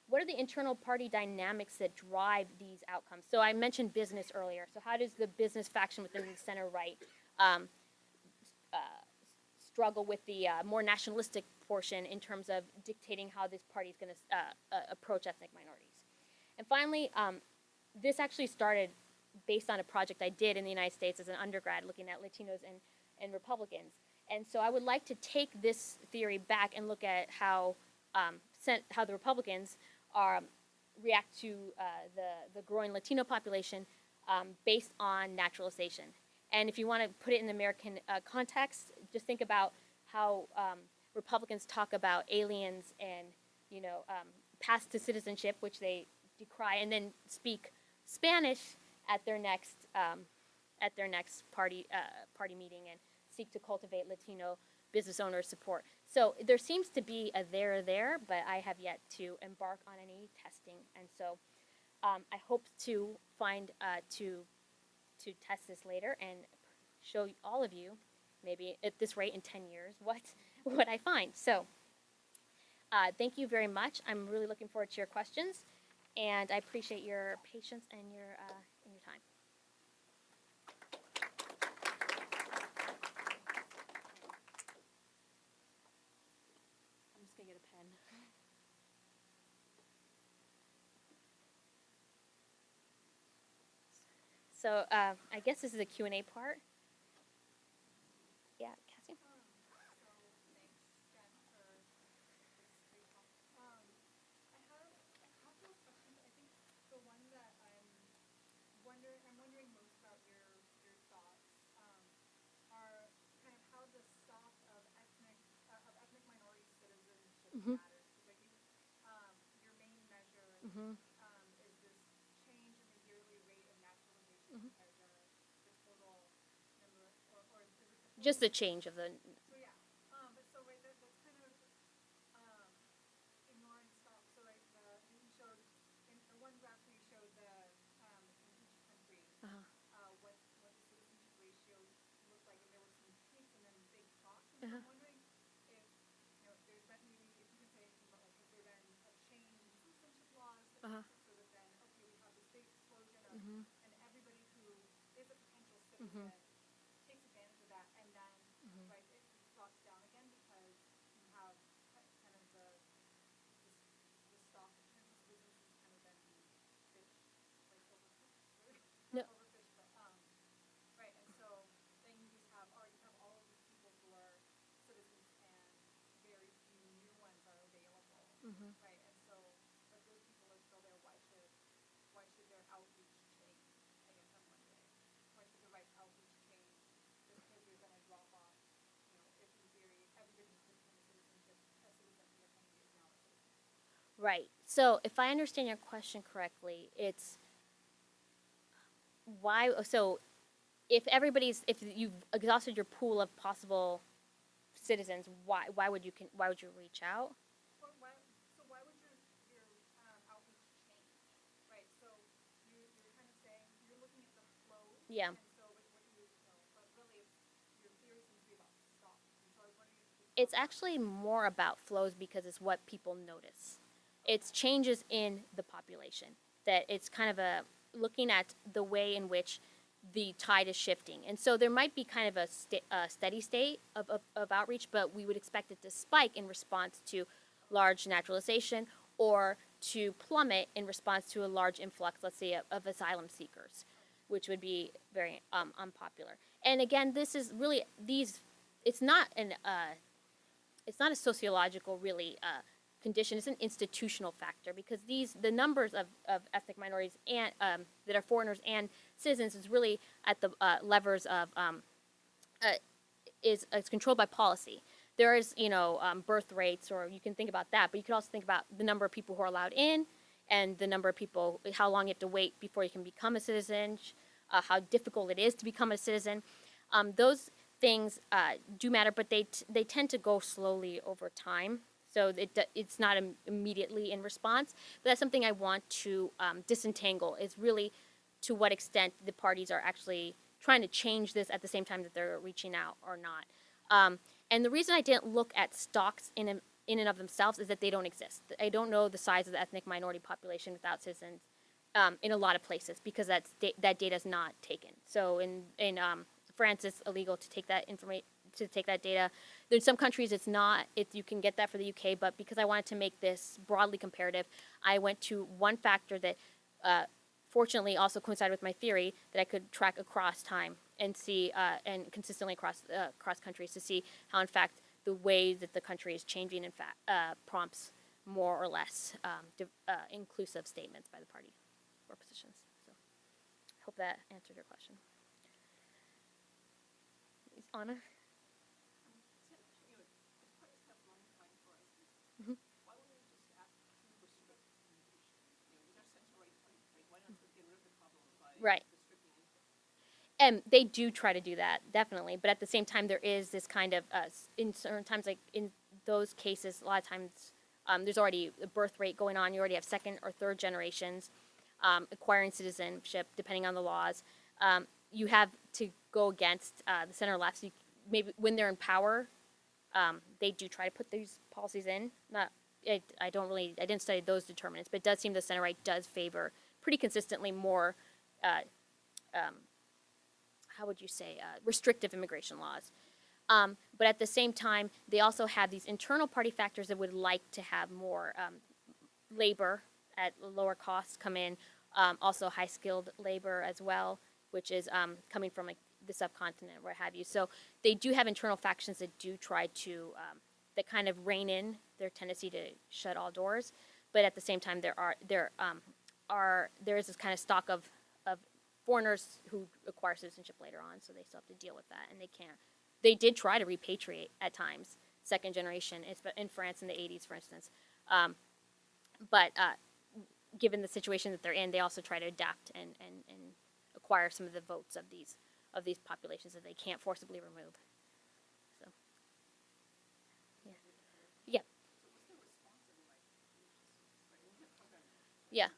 S2: What are the internal party dynamics that drive these outcomes? So I mentioned business earlier. So how does the business faction within the center-right struggle with the more nationalistic portion in terms of dictating how this party is going to approach ethnic minorities? And finally, this actually started based on a project I did in the United States as an undergrad looking at Latinos and Republicans. And so I would like to take this theory back and look at how the Republicans react to the growing Latino population based on naturalization. And if you want to put it in the American context, just think about how Republicans talk about aliens and path to citizenship, which they decry, and then speak Spanish at their next party meeting and seek to cultivate Latino business owner support. So there seems to be a there, but I have yet to embark on any testing, and so I hope to find to test this later and show all of you, maybe at this rate in 10 years, what I find. So Thank you very much. I'm really looking forward to your questions, and I appreciate your patience and your time. I'm just gonna get a pen. So I guess this is a Q&A part. Yeah, Cassie?
S3: So thanks, Jen, for this great talk. I have a couple of questions. I think the one that I'm wondering most about your thoughts are kind of how the stock of ethnic minority citizenship
S2: Mhm.
S3: matters. Because I think your main measure
S2: Mhm.
S3: is this change in the yearly rate of naturalization
S2: Mhm.
S3: compared to the total number, or is it the total?
S2: Just the change of the.
S3: So yeah, but so right, that's kind of um, ignoring stock. So like you showed in one graph where you showed in each country
S2: Uh-huh.
S3: what the citizenship ratios looked like, and there were some peaks and then big troughs. And so
S2: Uh-huh.
S3: I'm wondering if there's been maybe if you can say anything about like has there been a change in citizenship laws that
S2: Uh-huh.
S3: makes it so that then okay we have this big explosion of
S2: Mhm.
S3: and everybody who is a potential
S2: Mhm.
S3: citizen takes advantage of that, and then
S2: Mhm.
S3: right it drops down again because you have kind of this the stock in terms of citizens has kind of been fished like overfished or
S2: No.
S3: not overfished but right, and so then you just have you have all of these people who are citizens and very few new ones are available,
S2: Mhm.
S3: right, and so if those people are still there, why should their outreach change? I guess I'm wondering. Why should the rights outreach change just because you're going to drop off, if in theory everybody who could become a citizen independently is now a citizen?
S2: Right. So if I understand your question correctly, it's why. So if you've exhausted your pool of possible citizens, why would you reach out?
S3: Why would your outreach change, right? So you're kind of saying you're looking at the flows,
S2: Yeah.
S3: and so but what you but really it's your theory seems to be about stock, and so I was wondering if you could talk
S2: It's
S3: about.
S2: actually more about flows because it's what people notice. It's
S3: Okay.
S2: changes in the population that it's kind of a looking at the way in which the tide is shifting. And so there might be kind of a steady state of outreach, but we would expect it to spike in response to large naturalization or to plummet in response to a large influx, let's say, of asylum seekers, which would be very unpopular. And again, this is really it's not it's not a sociological really condition. It's an institutional factor because the numbers of ethnic minorities and that are foreigners and citizens is really at the levers of uh, is controlled by policy. There is birth rates, or you can think about that, but you can also think about the number of people who are allowed in and the number of people, how long you have to wait before you can become a citizen, how difficult it is to become a citizen. Those things do matter, but they tend to go slowly over time. So it's not immediately in response. But that's something I want to disentangle. Is really to what extent the parties are actually trying to change this at the same time that they're reaching out or not. And the reason I didn't look at stocks in and of themselves is that they don't exist. I don't know the size of the ethnic minority population without citizens in a lot of places because that data is not taken. So in France, it's illegal to take that information to take that data. In some countries, it's not. You can get that for the UK, but because I wanted to make this broadly comparative, I went to one factor that fortunately also coincided with my theory that I could track across time and see and consistently across countries to see how in fact the way that the country is changing in fact prompts more or less inclusive statements by the party or positions. So I hope that answered your question. Anna?
S1: It's kind of long time for us.
S2: Mhm.
S1: Why don't we just ask questions for sort of foundation? These are central right points, right? Why not sort of get rid of the problem by
S2: Right.
S1: restricting input?
S2: And they do try to do that, definitely. But at the same time, there is this kind of, in certain times, like in those cases, a lot of times there's already a birth rate going on. You already have second or third generations acquiring citizenship, depending on the laws. You have to go against the center left. So maybe when they're in power, they do try to put these policies in. Not I didn't study those determinants, but it does seem the center right does favor pretty consistently more, how would you say, restrictive immigration laws. But at the same time, they also have these internal party factors that would like to have more labor at lower costs come in, also high-skilled labor as well, which is coming from like the subcontinent, what have you. So they do have internal factions that do try to, that kind of rein in their tendency to shut all doors. But at the same time, there is this kind of stock of foreigners who acquire citizenship later on, so they still have to deal with that, and they can't. They did try to repatriate at times, second generation, in France in the 80s, for instance. But given the situation that they're in, they also try to adapt and acquire some of the votes of these populations that they can't forcibly remove. So, yeah, yeah,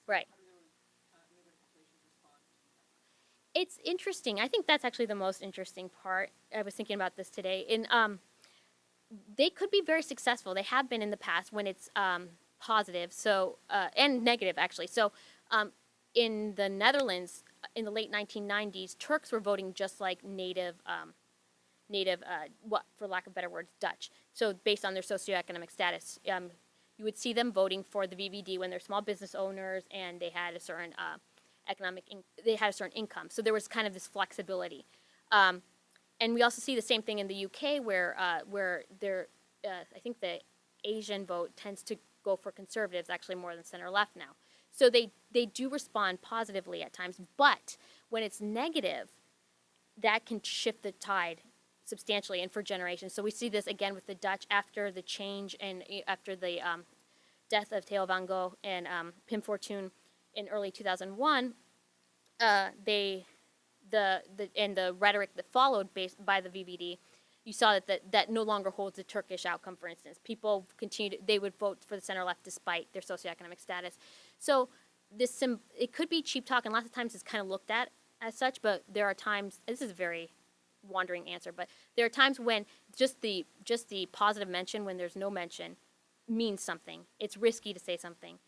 S2: right. It's interesting. I think that's actually the most interesting part. I was thinking about this today. They could be very successful. They have been in the past when it's positive, so and negative actually. So, in the Netherlands, in the late 1990s, Turks were voting just like native, what for lack of better words, Dutch. So based on their socioeconomic status, you would see them voting for the VVD when they're small business owners and they had a certain they had a certain income. So there was kind of this flexibility. And we also see the same thing in the UK where I think the Asian vote tends to go for conservatives actually more than center left now. So they do respond positively at times, but when it's negative, that can shift the tide substantially and for generations. So we see this again with the Dutch after the change and after the death of Theo van Gogh and Pim Fortuyn in early 2001. The rhetoric that followed based by the VVD, you saw that no longer holds the Turkish outcome. For instance, people they would vote for the center left despite their socioeconomic status. So it could be cheap talk, and lots of times it's kind of looked at as such. But there are times, this is a very wandering answer, but there are times when just the positive mention when there's no mention means something. It's risky to say something.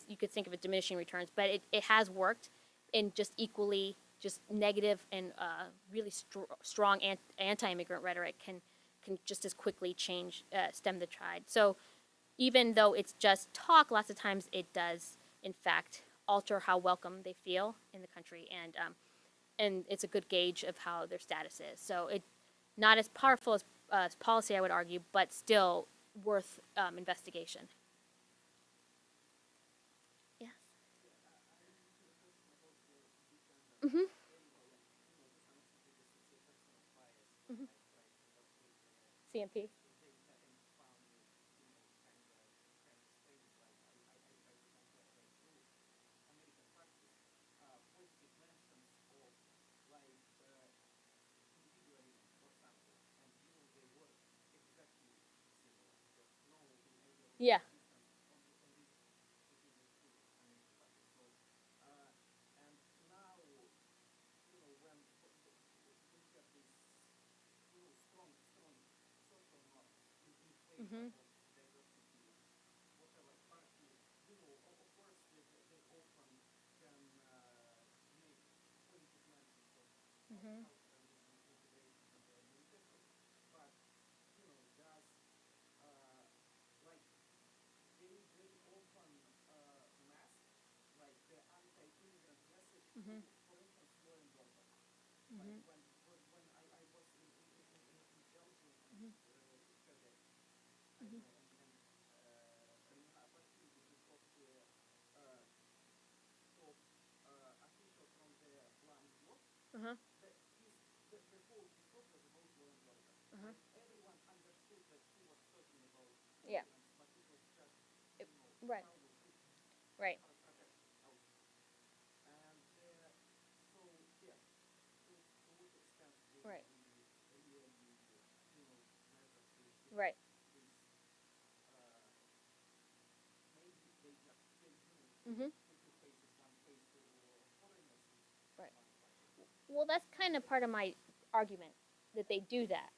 S2: You could think of it diminishing returns, but it has worked in just equally. Just negative and really strong anti-immigrant rhetoric can just as quickly stem the tide. So even though it's just talk, lots of times it does, in fact, alter how welcome they feel in the country, and it's a good gauge of how their status is. So it not as powerful as policy, I would argue, but still worth investigation. Mm-hmm. Mm-hmm. CMP. Yeah. Mm-hmm. Mm-hmm. Mm-hmm. Mm-hmm. Mm-hmm. Uh-huh. Uh-huh. Yeah. Right. Right. Right. Right. Mm-hmm. Right. Well, that's kind of part of my argument that they do that.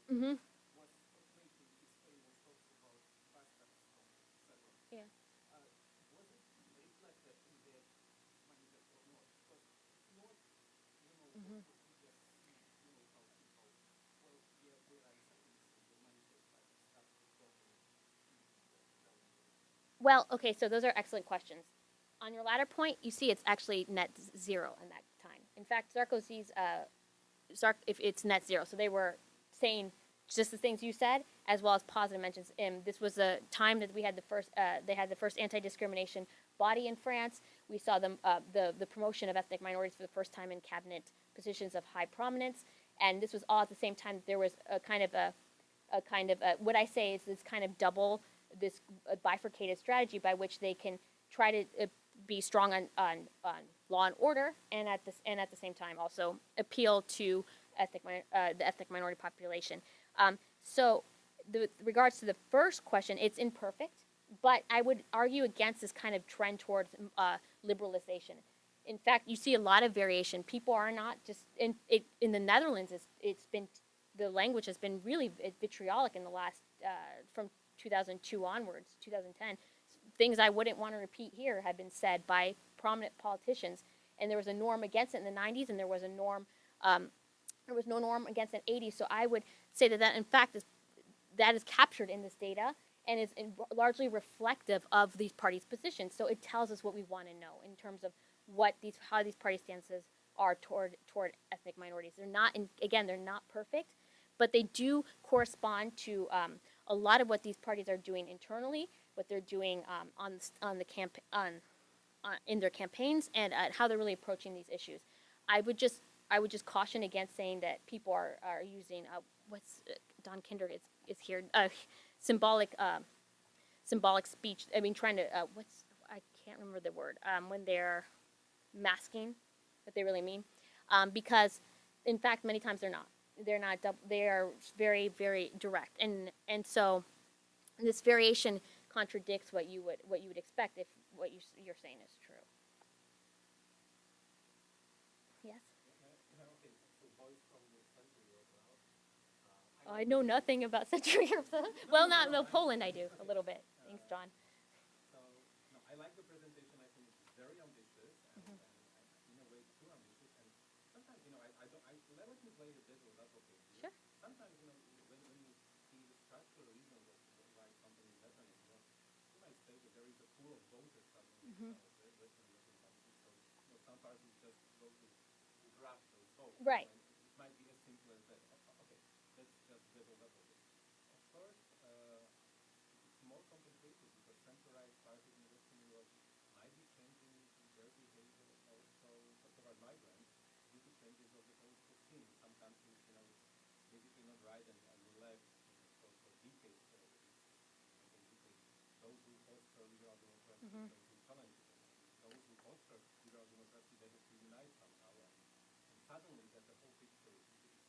S2: Mm-hmm.
S4: was completed. His famous talks about Bastards from etc.
S2: Yeah.
S4: Was it reflected in the manifest or not? Because it's not,
S2: Mm-hmm.
S4: what we just see, how people, well, yeah, we are accepting this in the manifest, but start talking in the development.
S2: Well, okay, so those are excellent questions. On your latter point, you see it's actually net zero in that time. In fact, Sarkozy's if it's net zero, so they were saying just the things you said, as well as positive mentions. This was a time that we had they had the first anti-discrimination body in France. We saw the promotion of ethnic minorities for the first time in cabinet positions of high prominence, and this was all at the same time. There was what I say is this kind of double this bifurcated strategy by which they can try to be strong on law and order, and at the same time also appeal to the ethnic minority population. So, regards to the first question, it's imperfect, but I would argue against this kind of trend towards liberalization. In fact, you see a lot of variation. People are not just in the Netherlands. It's been the language has been really vitriolic in the last from 2002 onwards, 2010. Things I wouldn't want to repeat here have been said by prominent politicians, and there was a norm against it in the 90s, and there was a norm. There was no norm against it in the 80s. So I would say that in fact that is captured in this data and is largely reflective of these parties' positions. So it tells us what we want to know in terms of how these party stances are toward ethnic minorities. They're not perfect, but they do correspond to a lot of what these parties are doing internally, what they're doing in their campaigns, and how they're really approaching these issues. I would just caution against saying that people are using what's Don Kinder is here symbolic speech. I mean, trying to I can't remember the word when they're masking what they really mean, because in fact many times they're not. They are very very direct, and so this variation contradicts what you would expect if what you're saying is true. Yes.
S4: Okay, so boys from the Central Europe now.
S2: I know nothing about Central Europe. Well, not no Poland. I do a little bit. Thanks, John.
S4: So, no, I like the presentation. I think it's very ambitious and in a way too ambitious. And sometimes, I don't, let me play the devil's advocate here.
S2: Sure.
S4: Sometimes, when you see the structural reasons of why something is happening, you might say that there is a pool of voters suddenly in Western European countries. So, some parties just go to grab those votes.
S2: Right.
S4: And it might be as simple as that. Okay, that's just devil's advocate. Of course, it's more complicated because centralized parties in Western Europe might be changing their behavior also toward migrants due to changes of the political scene. In some countries, it's basically not right and left for decades. Basically, those who foster liberal democracy and those who challenge it. And those who foster liberal democracy, they have to unite somehow. And suddenly, that the whole picture is becoming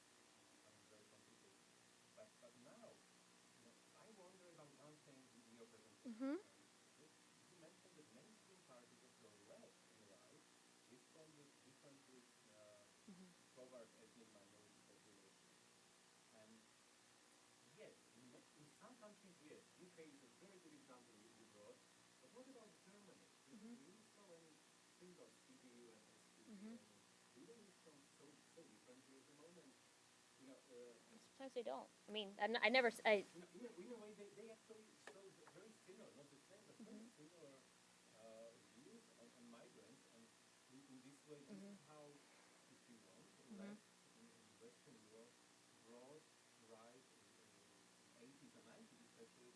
S4: very complicated. But now, I wonder about one thing in your presentation. You mentioned that mainstream parties of the left and right responded differently toward ethnic minority population. And yes, in some countries, yes. UK is a very good example you brought. But what about Germany? Do you really saw any single CDU and SPD? I mean, do they respond so differently at the moment?
S2: Sometimes they don't. I mean, I never.
S4: In a way, they actually show very similar, not the same, but very similar views on migrants. And in this way, this is how, if you want, left in Western Europe brought right in 80s and 90s, especially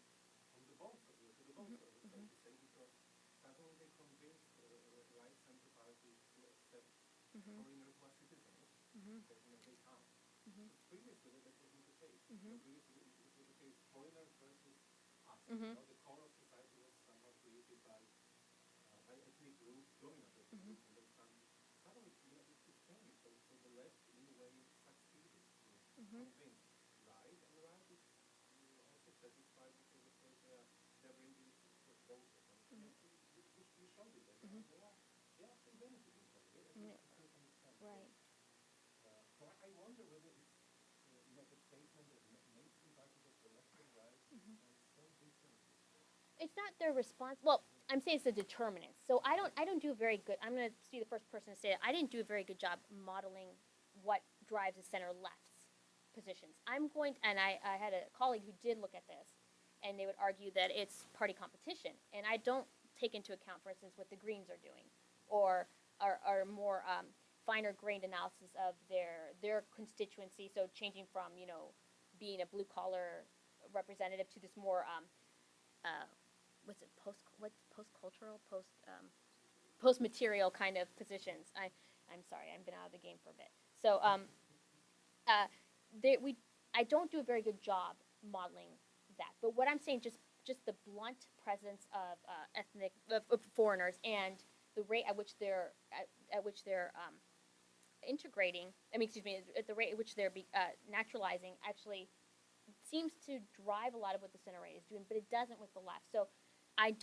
S4: on the bones, to the bones, so to say, because suddenly they convinced right center parties to accept foreigners who are citizens, that they can't. Previously, that was not the case. Previously, it was the case foreigners versus us. The core of society was somehow created by ethnic groups, dominant ethnic groups, and then suddenly it changed. So the left, in a way, succeeded to convince right, and right is also satisfied because, of course, they are bringing voters. And you showed it, that they are actually benefiting from it. At least to some extent.
S2: Right.
S4: So I wonder whether it's the statement that
S2: it's not their response. Well, I'm saying it's the determinants. So I don't do a very good. I'm going to be the first person to say it. I didn't do a very good job modeling what drives the center left's positions. And I had a colleague who did look at this, and they would argue that it's party competition, and I don't take into account, for instance, what the Greens are doing, or are more finer grained analysis of their constituency. So changing from being a blue collar representative to this more what's it post cultural post material kind of positions. I'm sorry, I've been out of the game for a bit. So uh, I don't do a very good job modeling that. But what I'm saying, just the blunt presence of ethnic of foreigners and the rate at which they're integrating. I mean, excuse me, at the rate at which they're naturalizing actually seems to drive a lot of what the center right is doing, but it doesn't with the left. So I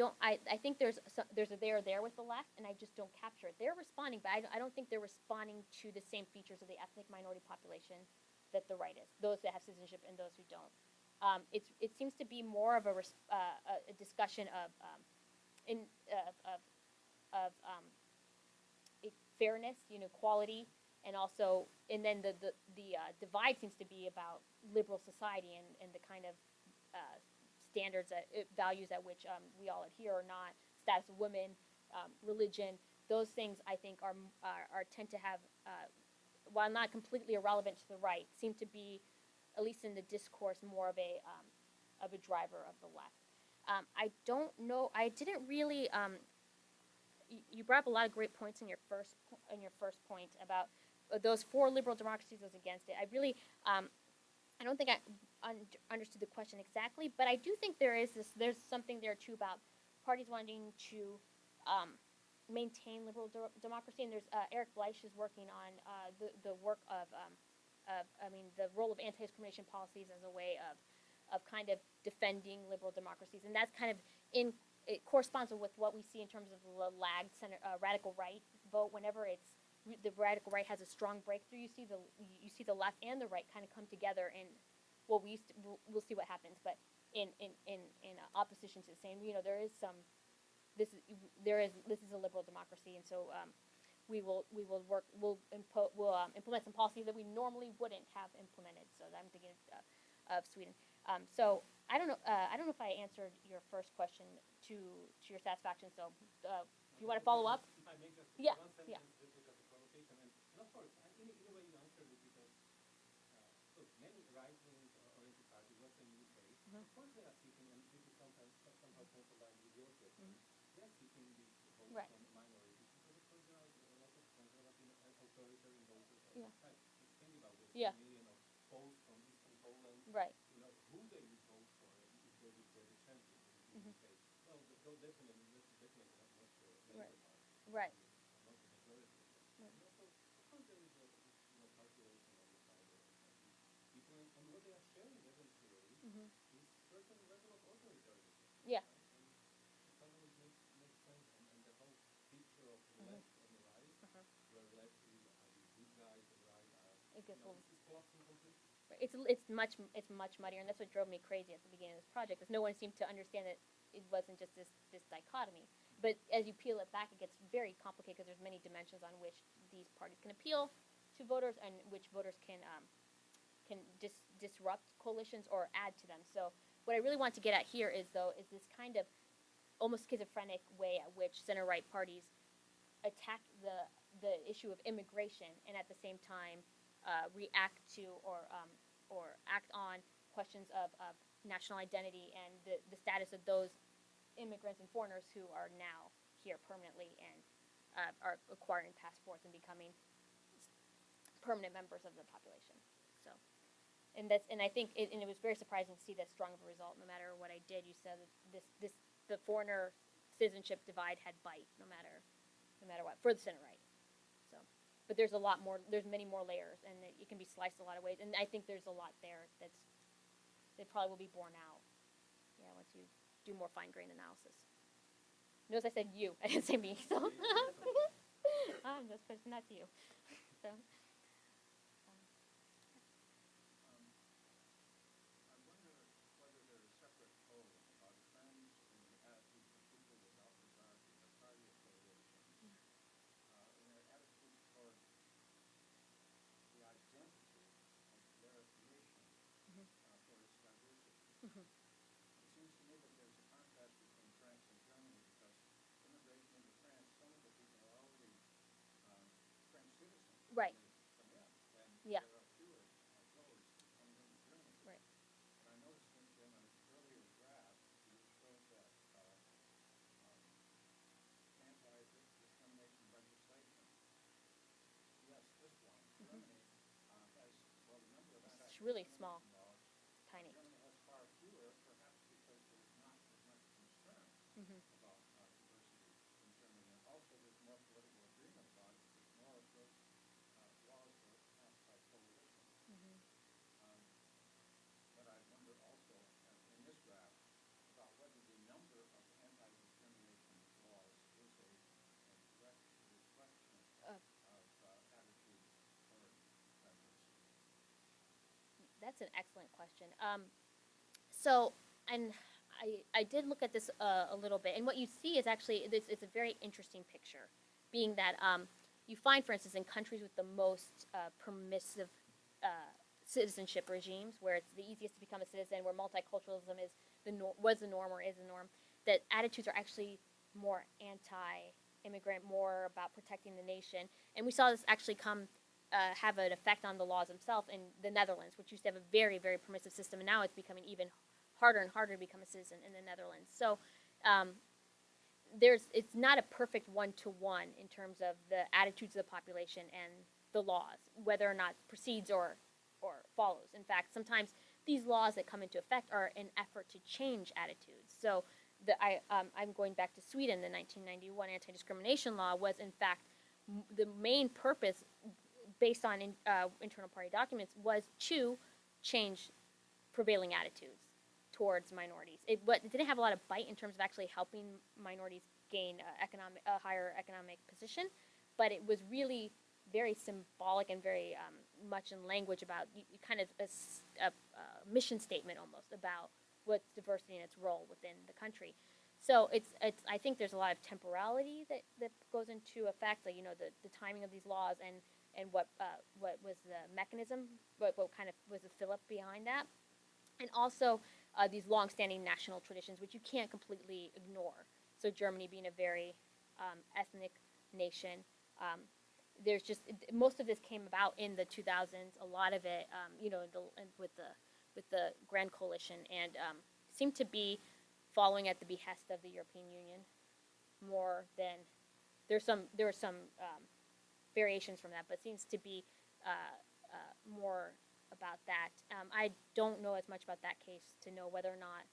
S2: think there's a there with the left, and I just don't capture it. They're responding, but I don't think they're responding to the same features of the ethnic minority population that the right is. Those that have citizenship and those who don't. It seems to be more of a discussion of fairness, equality, and also, and then the divide seems to be about liberal society and the kind of standards values at which we all adhere or not, status of women, religion. Those things I think are tend to have, while not completely irrelevant to the right, seem to be, at least in the discourse, more of a driver of the left. I don't know. I didn't really. You brought up a lot of great points in your first point about those four liberal democracies was against it. I really, I don't think I understood the question exactly, but I do think there's something there too about parties wanting to maintain liberal democracy. And there's Eric Bleich is working on the work of the role of anti-discrimination policies as a way of kind of defending liberal democracies, and that's kind of it corresponds with what we see in terms of the lagged radical right vote. Whenever the radical right has a strong breakthrough, you see the left and the right kind of come together, and we'll see what happens. But in opposition to the same, there is some. This is a liberal democracy, and so we'll implement some policies that we normally wouldn't have implemented. So I'm thinking of Sweden. So I don't know if I answered your first question to your satisfaction. So if you want to follow up.
S4: If I may just
S2: Yeah,
S4: one
S2: yeah.
S4: sentence just because of provocation, and of course, in a way you answered it because look, many right-wing oriented parties, let's say in the UK, of course they are seeking, and this is sometimes somehow aligned with your question, they are seeking these votes
S2: Right.
S4: from minorities because of course there are a lot of conservative and authoritarian voters on
S2: Yeah.
S4: the side. Just think about this,
S2: Yeah.
S4: 1 million of Poles from Eastern Poland,
S2: Right.
S4: who they would vote for if they would get a champion in the UK. Well, definitely not the Labour
S2: Right.
S4: Party.
S2: Right.
S4: Not the majority of them.
S2: Right.
S4: And also, of course, there is a calculation on the side of these people, and what they are sharing eventually is certain level of authoritarianism.
S2: Yeah.
S4: Right? And it suddenly makes sense, and the whole picture of left on the right, where left are these good guys and right are,
S2: It gets a little.
S4: this is collapsing completely.
S2: It's much muddier, and that's what drove me crazy at the beginning of this project. Is no one seemed to understand that it wasn't just this dichotomy. But as you peel it back, it gets very complicated because there's many dimensions on which these parties can appeal to voters and which voters can disrupt coalitions or add to them. So what I really want to get at here is this kind of almost schizophrenic way at which center-right parties attack the issue of immigration and at the same time react to or act on questions of national identity and the status of those immigrants and foreigners who are now here permanently and are acquiring passports and becoming permanent members of the population. So, and I think it was very surprising to see that strong of a result. No matter what I did, you said that the foreigner citizenship divide had bite, no matter what, for the center right. So, but there's a lot more. There's many more layers, and it can be sliced a lot of ways. And I think there's a lot there that probably will be borne out. Yeah, once you do more fine-grained analysis. Notice I said you. I didn't say me. So I'm just pushing that to you. So.
S5: I wonder whether there are separate polling about trends in the
S2: really small, tiny.
S4: Germany has far fewer, perhaps because there's not as much concern
S2: Mm-hmm.
S4: about diversity in Germany. And also there's more political agreement about it because more of those laws were passed by coalition.
S2: Mm-hmm.
S4: Um, but I wonder also in this draft about whether the number of anti-discrimination laws is a direct reflection
S2: Uh,
S4: of attitudes toward diversity.
S2: That's an excellent question. So, and I did look at this a little bit, and what you see is actually it's a very interesting picture, being that you find, for instance, in countries with the most permissive citizenship regimes, where it's the easiest to become a citizen, where multiculturalism is was the norm or is the norm, that attitudes are actually more anti-immigrant, more about protecting the nation, and we saw this actually have an effect on the laws themselves in the Netherlands, which used to have a very, very permissive system, and now it's becoming even harder and harder to become a citizen in the Netherlands. So it's not a perfect one-to-one in terms of the attitudes of the population and the laws, whether or not proceeds or follows. In fact, sometimes these laws that come into effect are an effort to change attitudes. So I'm going back to Sweden. The 1991 anti-discrimination law was, in fact, the main purpose, based on internal party documents, was to change prevailing attitudes towards minorities. It didn't have a lot of bite in terms of actually helping minorities gain a higher economic position, but it was really very symbolic and very much in language about kind of a mission statement almost about what's diversity and its role within the country. So I think there's a lot of temporality that goes into effect, like, the timing of these laws and what was the mechanism, what kind of was the fillip behind that, and also these long-standing national traditions, which you can't completely ignore. So Germany being a very ethnic nation, there's just most of this came about in the 2000s. A lot of it, with the Grand Coalition, and seemed to be following at the behest of the European Union more than there were some variations from that, but seems to be more about that. I don't know as much about that case to know whether or not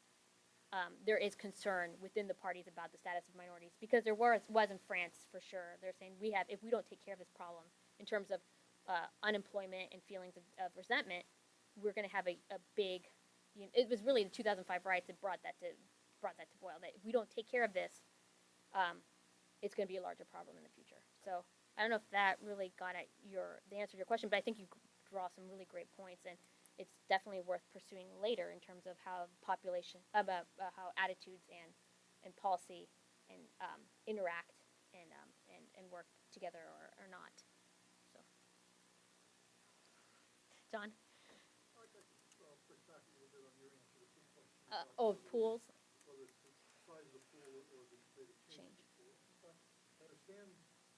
S2: there is concern within the parties about the status of minorities, because there was in France for sure. They're saying if we don't take care of this problem in terms of unemployment and feelings of resentment, we're going to have a big. It was really the 2005 riots that brought that to boil. That if we don't take care of this, it's going to be a larger problem in the future. So I don't know if that really got at the answer to your question, but I think you draw some really great points, and it's definitely worth pursuing later in terms of how how attitudes and policy and interact and work together or not. So, John.
S5: I'd like to push back a little bit on your answer to the question.
S2: Pools.
S5: Whether it's the size of the pool or the rate of change of the pool. In fact, I understand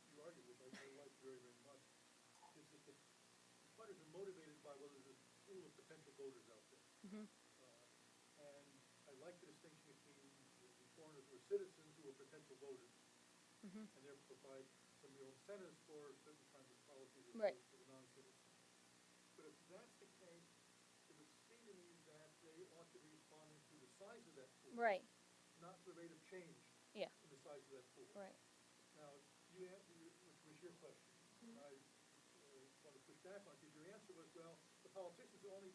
S5: you argue, which I like very, very much, is that the fighters are motivated by whether there's a pool of potential voters out there.
S2: Mm-hmm.
S5: And I like the distinction between the foreigners who are citizens who are potential voters,
S2: Mm-hmm.
S5: and therefore provide some real incentives for certain kinds of policies as
S2: Right.
S5: opposed to the non-citizens. But if that's the case, it would seem to me that they ought to be responding to the size of that pool,
S2: Right.
S5: not to the rate of change
S2: Yeah.
S5: in the size of that pool.
S2: Right.
S5: Now, which was your question, and I want to push back on it, because your answer was, well, the politicians only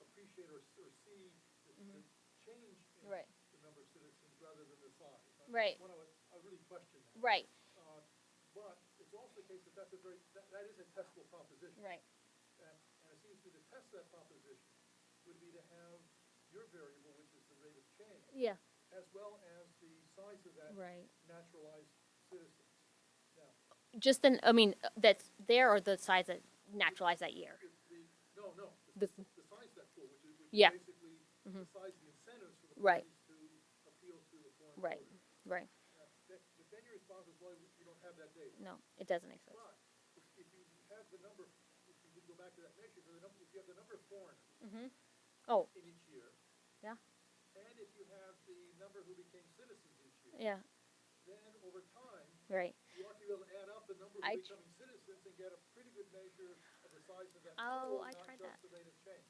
S5: appreciate or see the change in
S2: Right.
S5: the number of citizens rather than the size.
S2: Right.
S5: I really question that.
S2: Right.
S5: But it's also the case that that is a testable proposition.
S2: Right.
S5: And it seems to me the test of that proposition would be to have your variable, which is the rate of change,
S2: Yeah.
S5: as well as the size of that
S2: Right.
S5: naturalized citizens. Now,
S2: that's there, or the size that naturalized that year.
S5: no,
S2: The-
S5: the size of that pool, which is
S2: Yeah.
S5: basically the size of the incentives for the
S2: Right.
S5: parties to appeal to the foreign
S2: Right.
S5: voters.
S2: Right.
S5: But then your response is, well, you don't have that data.
S2: No, it doesn't make sense.
S5: But if you have the number, if you go back to that measure, if you have the number of foreigners
S2: Mm-hmm. Oh,
S5: in each year,
S2: yeah.
S5: and if you have the number who became citizens each year,
S2: Yeah.
S5: then over time,
S2: Right.
S5: you ought to be able to add up the number who
S2: I
S5: are
S2: tr-
S5: becoming citizens and get a pretty good measure of the size of that
S2: Oh,
S5: pool,
S2: I
S5: not
S2: tried
S5: just
S2: that.
S5: the rate of change.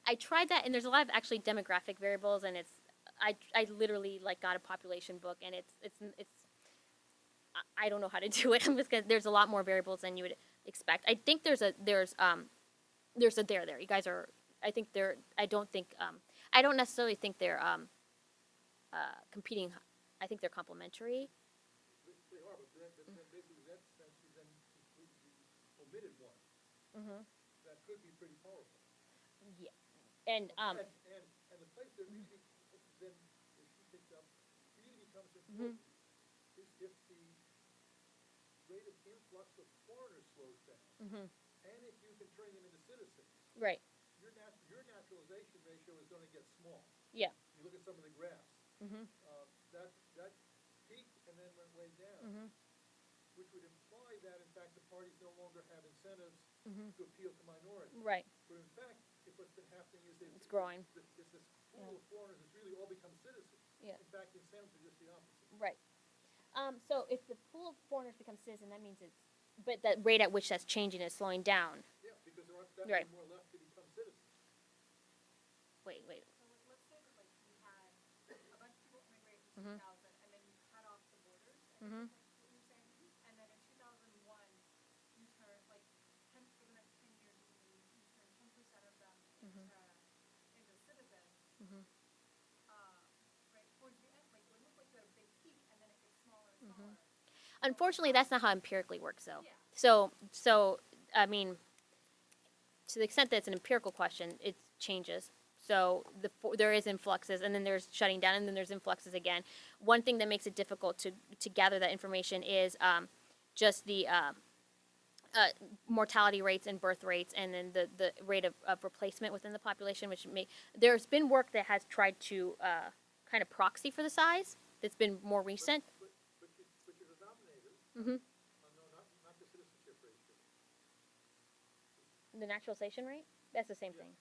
S2: I tried that, and there's a lot of actually demographic variables, and I literally like got a population book, and I don't know how to do it. I'm just gonna, there's a lot more variables than you would expect. I think there's a there. You guys are, I think they're, I don't necessarily think they're competing. I think they're complementary.
S5: They are, but then basically that sense you then completely omitted one.
S2: Mm-hmm.
S5: That could be pretty powerful.
S2: Yeah, and
S5: And the place that really, then, as she picked up, really becomes important is if the rate of influx of foreigners slows down, and if you can turn them into citizens,
S2: right,
S5: your naturalization ratio is going to get small.
S2: yeah,
S5: You look at some of the graphs. That peaked and then went way down, which would imply that, in fact, the parties no longer have incentives to appeal to minorities.
S2: right,
S5: But in fact, if what's been happening is
S2: it's growing.
S5: This pool of foreigners has really all become citizens.
S2: Yeah.
S5: In fact, the incentives are just the opposite.
S2: Right. So if the pool of foreigners becomes citizen, that means it's, but the rate at which that's changing is slowing down.
S5: Yeah, because there aren't that
S2: Right.
S5: many more left to become citizens.
S2: Wait.
S3: So let's say that like we had a bunch of people immigrate in 2000, and then you cut off the borders. I think that's like what you're saying. And then in 2001, you turn like 10 for the next 10 years, you turn 10% of them into citizens. Right towards the end, like it would look like you had a big peak, and then it gets smaller and smaller.
S2: Unfortunately, that's not how empirically works, though.
S3: Yeah.
S2: So I mean, to the extent that it's an empirical question, it changes. So there is influxes, and then there's shutting down, and then there's influxes again. One thing that makes it difficult to gather that information is just the mortality rates and birth rates, and then the rate of replacement within the population, which there's been work that has tried to kind of proxy for the size that's been more recent.
S5: But your denominator,
S2: Mm-hmm.
S5: no, not the citizenship ratio.
S2: The naturalization rate? That's the same
S5: Yeah.
S2: thing.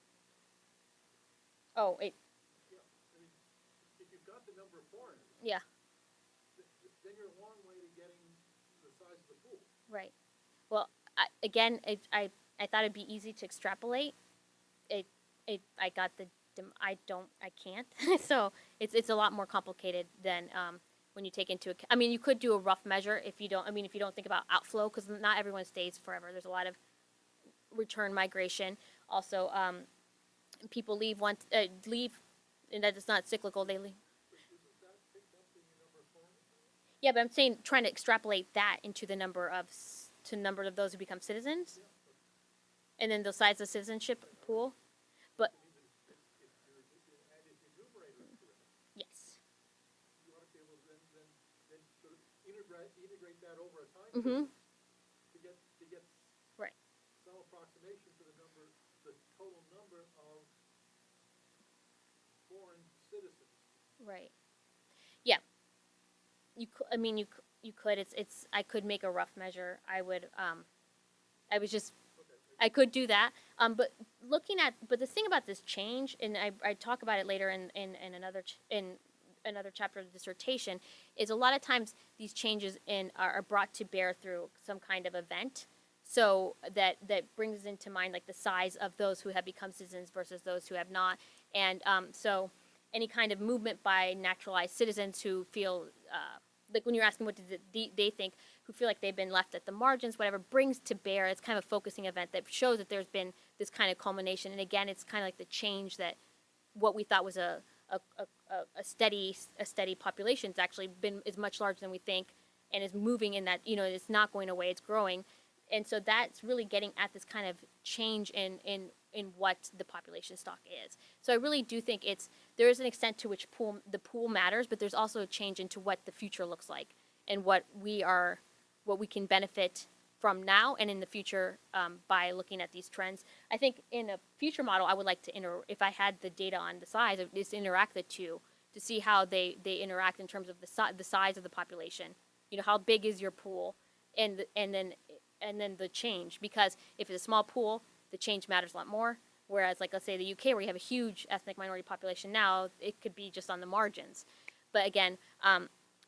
S2: Oh, it,
S5: Yeah, I mean, if you've got the number of foreigners,
S2: yeah,
S5: then you're a long way to getting the size of the pool.
S2: right. Well, I thought it'd be easy to extrapolate. I got I can't. So it's a lot more complicated than when you take into account. I mean, you could do a rough measure if you don't think about outflow, because not everyone stays forever. There's a lot of return migration. Also, people leave and that is not cyclical. They leave.
S5: But isn't that picked up in your number of foreigners?
S2: Yeah, but I'm saying trying to extrapolate that into the number of those who become citizens, and then the size of the citizenship pool. But
S5: If your numerator is correct,
S2: yes,
S5: you ought to be able to then sort of integrate that over a time
S2: Mm-hmm.
S5: period to get
S2: right,
S5: some approximation for the total number of foreign citizens.
S2: right. Yeah, you could. It's. I could make a rough measure. I would. I was just.
S5: Okay.
S2: I could do that. But but the thing about this change, and I talk about it later in another chapter of the dissertation, is a lot of times these changes are brought to bear through some kind of event. So that brings into mind like the size of those who have become citizens versus those who have not, and so any kind of movement by naturalized citizens who feel like when you're asking what did they think, who feel like they've been left at the margins, whatever, brings to bear. It's kind of a focusing event that shows that there's been this kind of culmination, and again, it's kind of like the change that what we thought was a steady population has actually is much larger than we think, and is moving in that it's not going away, it's growing. And so that's really getting at this kind of change in what the population stock is. So I really do think there is an extent to which the pool matters, but there's also a change into what the future looks like and what we can benefit from now and in the future by looking at these trends. I think in a future model, I would like to if I had the data on the size, is interact the two to see how they interact in terms of the size of the population. How big is your pool, and then the change, because if it's a small pool, the change matters a lot more. Whereas, like, let's say the UK, where you have a huge ethnic minority population now, it could be just on the margins. But again,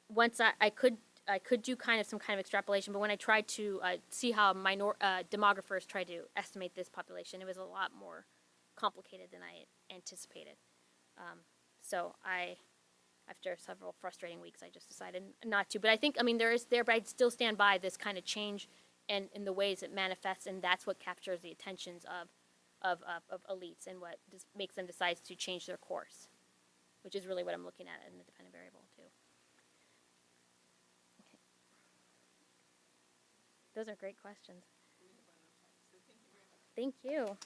S2: once I could I could do some kind of extrapolation, but when I tried to see how demographers tried to estimate this population, it was a lot more complicated than I anticipated. So after several frustrating weeks, I just decided not to. But I think, but I'd still stand by this kind of change and in the ways it manifests, and that's what captures the attentions of elites and what just makes them decide to change their course, which is really what I'm looking at in the dependent variable too. Okay. Those are great questions. Thank you.